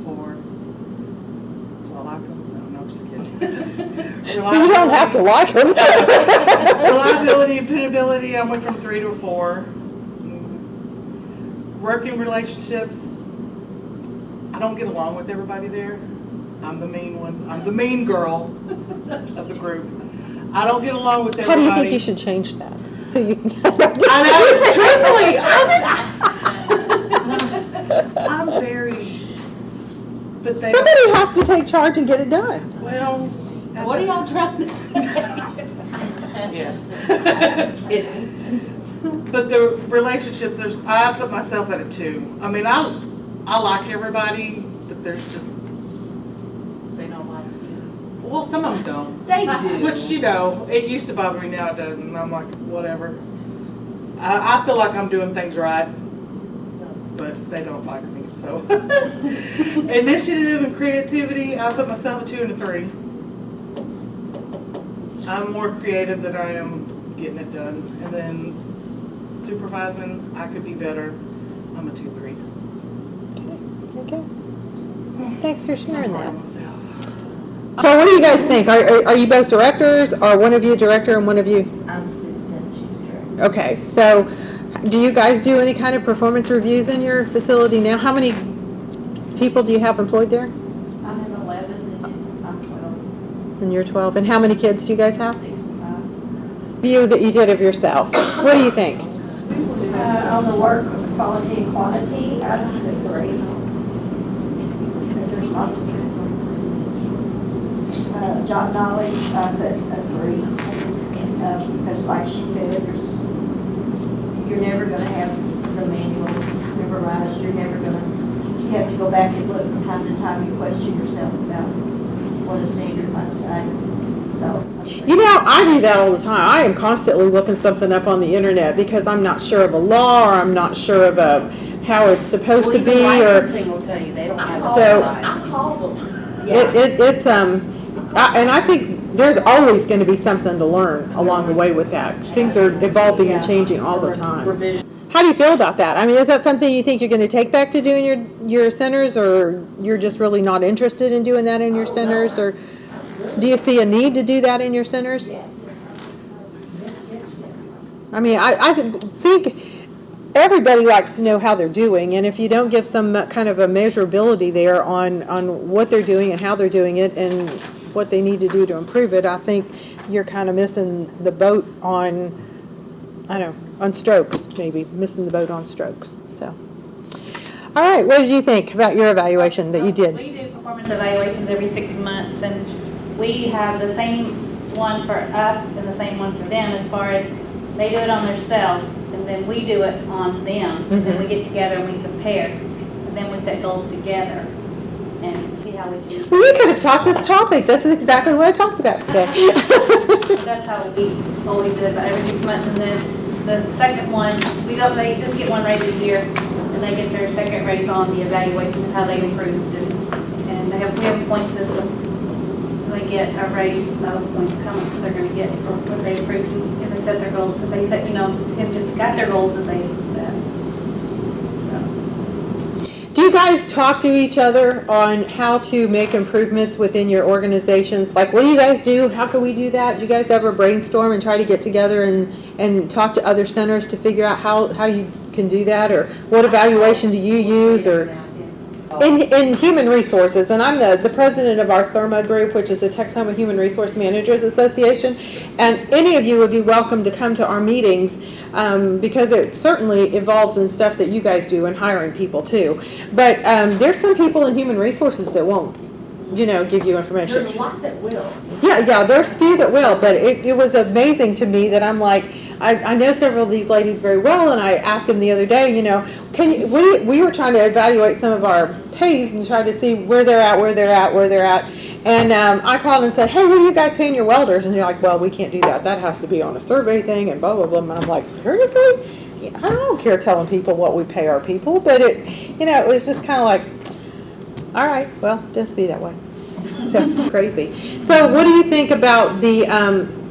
4. Do I like them? No, I'm just kidding. You don't have to like them. Reliability and dependability, I went from 3 to a 4. Working relationships, I don't get along with everybody there. I'm the mean one. I'm the mean girl of the group. I don't get along with How everybody. do you think you should change that? So you can. I know, truthfully, I'm very, but they don't, Somebody has to take charge and get it done. well. what are y'all trying to say? Yeah. Just kidding. But the relationships, I put myself at a 2. I mean, I like everybody, but there's just, They don't like you. well, some of them don't. They do. Which, it used to bother me, now it doesn't, and I'm like, whatever. I feel like I'm doing things right, but they don't like me, so. Initiative and creativity, I put myself a 2 and a 3. I'm more creative than I am getting it done. And then supervising, I could be better. I'm a 2-3. Okay. Thanks for sharing that. Myself. So what do you guys think? Are you both directors, or one of you a director and one of you? I'm assistant, she's director. Okay, so do you guys do any kind of performance reviews in your facility now? How many people do you have employed there? I'm in 11 and I'm 12, And you're 12. And how many kids do you guys have? 65. View that you did of yourself. What do you think? On the work quality and quantity, I don't agree. Because lots of difference. Job knowledge, that's a 3. Because like she said, you're never gonna have the manual memorized, you have to go back and look from time to time, you question yourself about what a standard might say, so. You know, I do that all the time. I am constantly looking something up on the internet because I'm not sure of a law or I'm not sure of how it's supposed to be or. Licensing will tell you they don't have So- authorized. I call them. It's and I think there's always going to be something to learn along the way with that. Things are evolving and changing all the time. Revision. How do you feel about that? I mean, is that something you think you're going to take back to doing your centers, or you're just really not interested in doing that in your centers, or do you see a need to do that in your centers? Yes. I mean, I think everybody likes to know how they're doing, and if you don't give some kind of a measurability there on what they're doing and how they're doing it and what they need to do to improve it, I think you're kind of missing the boat on, I don't know, on strokes, maybe, missing the boat on strokes, so. All right, what did you think about your evaluation that you did? We do performance evaluations every 6 months, and we have the same one for us and the same one for them as far as they do it on themselves, and then we do it on them. And then we get together and we compare, and then we set goals together and see how we can. Well, you could have taught this topic. This is exactly what I talked about today. That's how we always do it, about every 6 months. And then the second one, they just get one raise a year, and they get their second raise on the evaluation of how they improved. And we have a point system. They get a raise of points, how much they're going to get for what they improved if they set their goals. If they set, if they got their goals that they set. Do you guys talk to each other on how to make improvements within your organizations? Like, what do you guys do? How can we do that? Do you guys ever brainstorm and try to get together and talk to other centers to figure out how you can do that? Or what evaluation do you use? Or in human resources, and I'm the president of our THERMA group, which is the Texoma Human Resource Managers Association, and any of you would be welcome to come to our meetings because it certainly involves in stuff that you guys do and hiring people too. But there's some people in human resources that won't, give you information. There's a lot that will. Yeah, there's few that will, but it was amazing to me that I'm like, I know several of these ladies very well, and I asked them the other day, we were trying to evaluate some of our pays and try to see where they're at, and I called and said, hey, what are you guys paying your welders? And they're like, well, we can't do that. That has to be on a survey thing, and blah, blah, blah. And I'm like, seriously? Yeah, I don't care telling people what we pay our people, but it was just kind of like, all right, well, just be that way. So crazy. So what do you think about the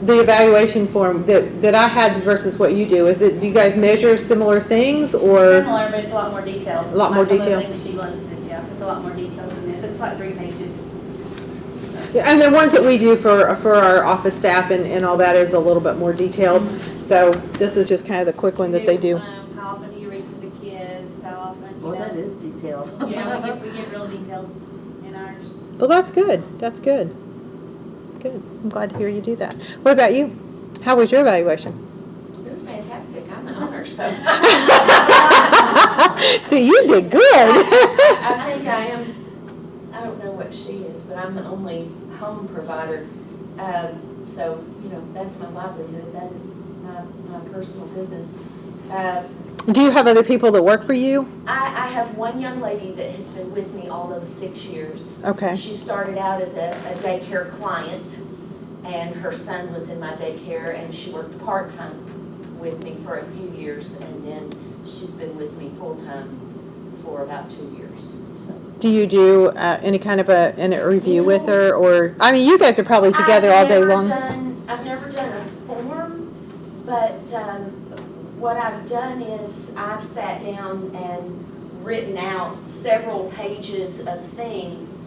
evaluation form that I had versus what you do? Do you guys measure similar things or? Similar, but it's a lot more detailed. A lot more Some of the detailed. things she listed, yeah, it's a lot more detailed than this. It's like 3 pages. Yeah, and the ones that we do for our office staff and all that is a little bit more detailed. So this is just kind of the quick one that they do. How often do you read to the kids? How often, Well, that is detailed. Yeah, we get real detailed in ours. Well, that's good. That's good. That's good. I'm glad to hear you do that. What about you? How was your evaluation? It was fantastic. I'm the owner, so. See, you did good. I think I am, I don't know what she is, but I'm the only home provider. So, that's my livelihood. That is my personal business. Do you have other people that work for you? I have one young lady that has been with me all those 6 years. Okay. She started out as a daycare client, and her son was in my daycare, and she worked part-time with me for a few years, and then she's been with me full-time for about 2 years. So. Do you do any kind of a review with her, or I mean, you guys are probably together all day long. I've never done a form, but what I've done is I've sat down and written out several pages of things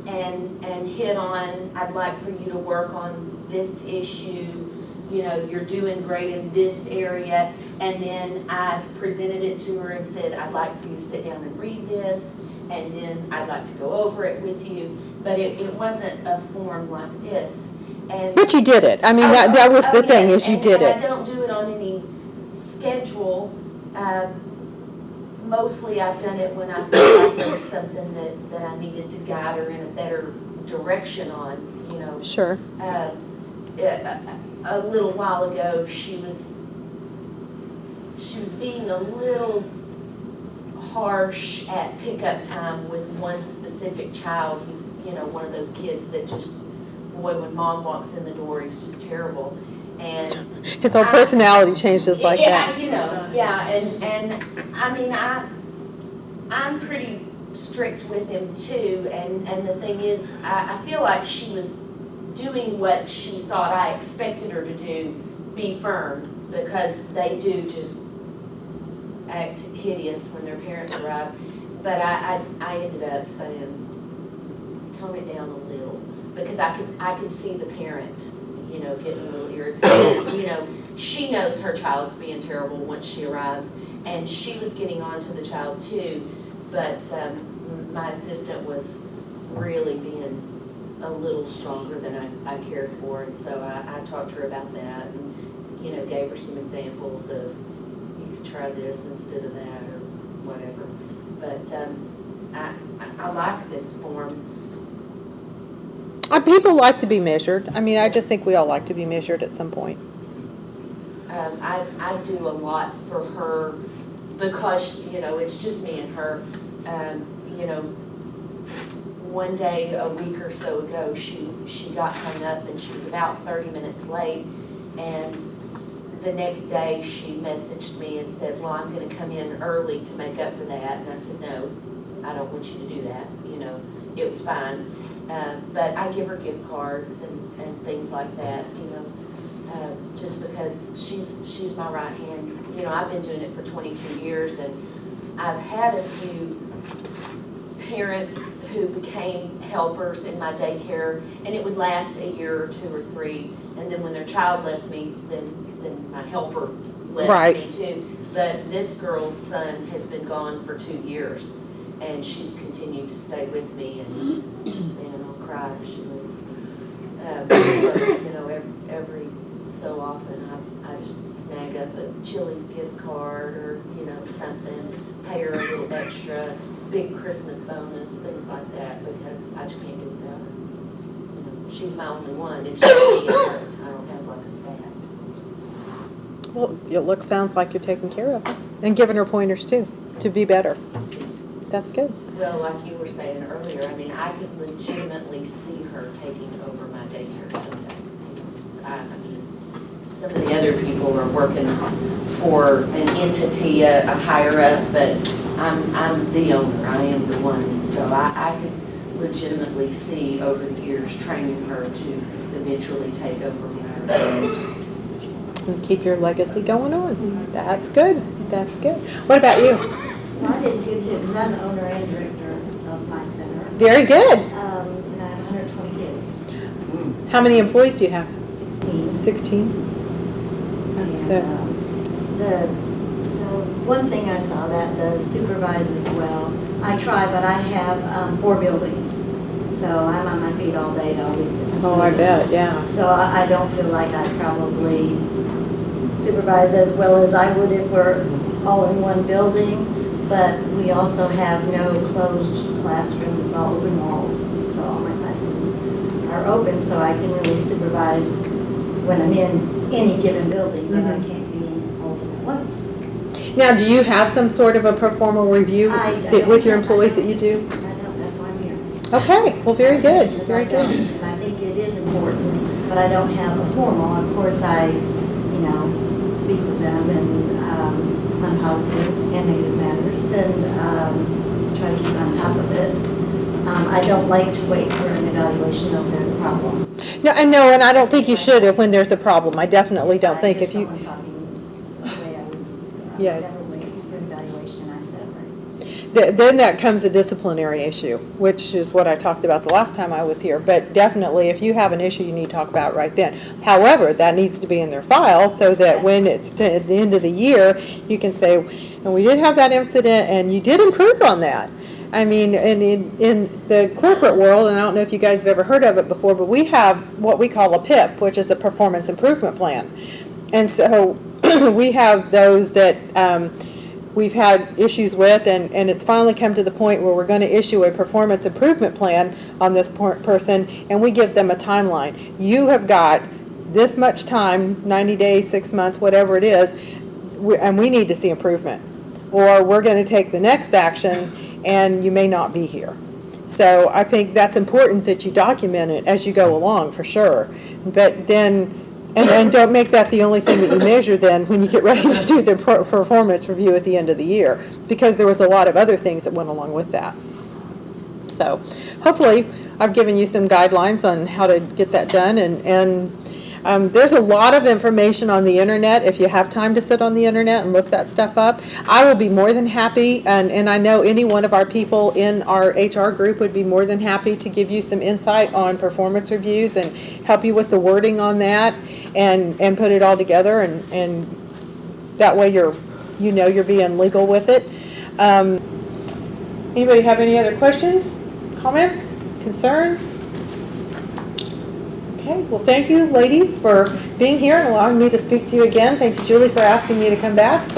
and hit on, I'd like for you to work on this issue, you're doing great in this area, and then I've presented it to her and said, I'd like for you to sit down and read this, and then I'd like to go over it with you, but it wasn't a form like this. And But you did it. I mean, that was the thing, yes, is you and did I it. don't do it on any schedule. mostly I've done it when I felt like there was something that I needed to guide her in a better direction on, you know. Sure. A little while ago, she was being a little harsh at pickup time with one specific child. He's, you know, one of those kids that just, boy, when mom walks in the door, he's just terrible. And His whole personality changed just like yeah, that. you know, yeah, and I mean, I'm pretty strict with him too, and the thing is, I feel like she was doing what she thought I expected her to do, be firm, because they do just act hideous when their parents arrive. But I ended up saying, tone it down a little, because I could see the parent, you know, getting a little irritated. You know, she knows her child's being terrible once she arrives, and she was getting on to the child too, but my assistant was really being a little stronger than I cared for, and so I talked to her about that, and, you know, gave her some examples of, you could try this instead of that, or whatever. But I like this form. People like to be measured. I mean, I just think we all like to be measured at some point. I do a lot for her because, you know, it's just me and her. You know, one day a week or so ago, she got hung up and she was about 30 minutes late. And the next day she messaged me and said, well, I'm going to come in early to make up for that. And I said, no, I don't want you to do that. You know, it was fine. But I give her gift cards and things like that, you know, just because she's my right hand. You know, I've been doing it for 22 years, and I've had a few parents who became helpers in my daycare, and it would last a year or two or three, and then when their child left me, then my helper left me too. But this girl's son has been gone for 2 years, and she's continued to stay with me, and man, I'll cry if she leaves. But, you know, every so often I just snag up a Chili's gift card or, you know, something, pay her a little extra, big Christmas bonus, things like that, because I just can't do without her. You know, she's my only one. It's just me and her. I don't have like a staff. Well, it sounds like you're taking care of her and giving her pointers too to be better. That's good. Well, like you were saying earlier, I mean, I could legitimately see her taking over my daycare someday. I mean, some of the other people are working for an entity, a higher up, but I'm the owner. I am the one. So I could legitimately see over the years training her to eventually take over my And keep your legacy going on. That's good. That's good. What about you? Well, I did good too, because I'm the owner and director of my center. Very good. And I have 120 kids, How many employees do you have? 16. 16. And So- the one thing I saw that the supervisors, well, I try, but I have 4 buildings. So I'm on my feet all day to all these different Oh, I bet, buildings. yeah. So I don't feel like I probably supervise as well as I would if we're all in one building. But we also have no closed classrooms, it's all open walls. So all my classrooms are open, so I can really supervise when I'm in any given building, but I can't be in all of them at once. Now, do you have some sort of a pro forma review I with your don't. employees that you do? I don't, that's why I'm here. Okay, well, very good, Because very I don't, good. and I think it is important, but I don't have a formal. Of course, I, you know, speak with them and on positive and negative matters and try to keep on top of it. I don't like to wait for an evaluation if there's a problem. No, and I don't think you should when there's a problem. I definitely don't think if you, Someone talking the way I would, Yeah. never wait for an evaluation, I step right. then that comes a disciplinary issue, which is what I talked about the last time I was here. But definitely, if you have an issue, you need to talk about it right then. However, that needs to be in their file so that when it's at the end of the year, you can say, and we did have that incident, and you did improve on that. I mean, and in the corporate world, and I don't know if you guys have ever heard of it before, but we have what we call a PIP, which is a performance improvement plan. And so we have those that we've had issues with, and it's finally come to the point where we're going to issue a performance improvement plan on this person, and we give them a timeline. You have got this much time, 90 days, 6 months, whatever it is, and we need to see improvement. Or we're going to take the next action, and you may not be here. So I think that's important that you document it as you go along, for sure. But then, and don't make that the only thing that you measure then when you get ready to do the performance review at the end of the year, because there was a lot of other things that went along with that. So hopefully I've given you some guidelines on how to get that done, and there's a lot of information on the internet if you have time to sit on the internet and look that stuff up. I will be more than happy, and I know any one of our people in our HR group would be more than happy to give you some insight on performance reviews and help you with the wording on that, and put it all together, and that way you're being legal with it. Anybody have any other questions, comments, concerns? Okay, well, thank you, ladies, for being here and allowing me to speak to you again. Thank you, Julie, for asking me to come back.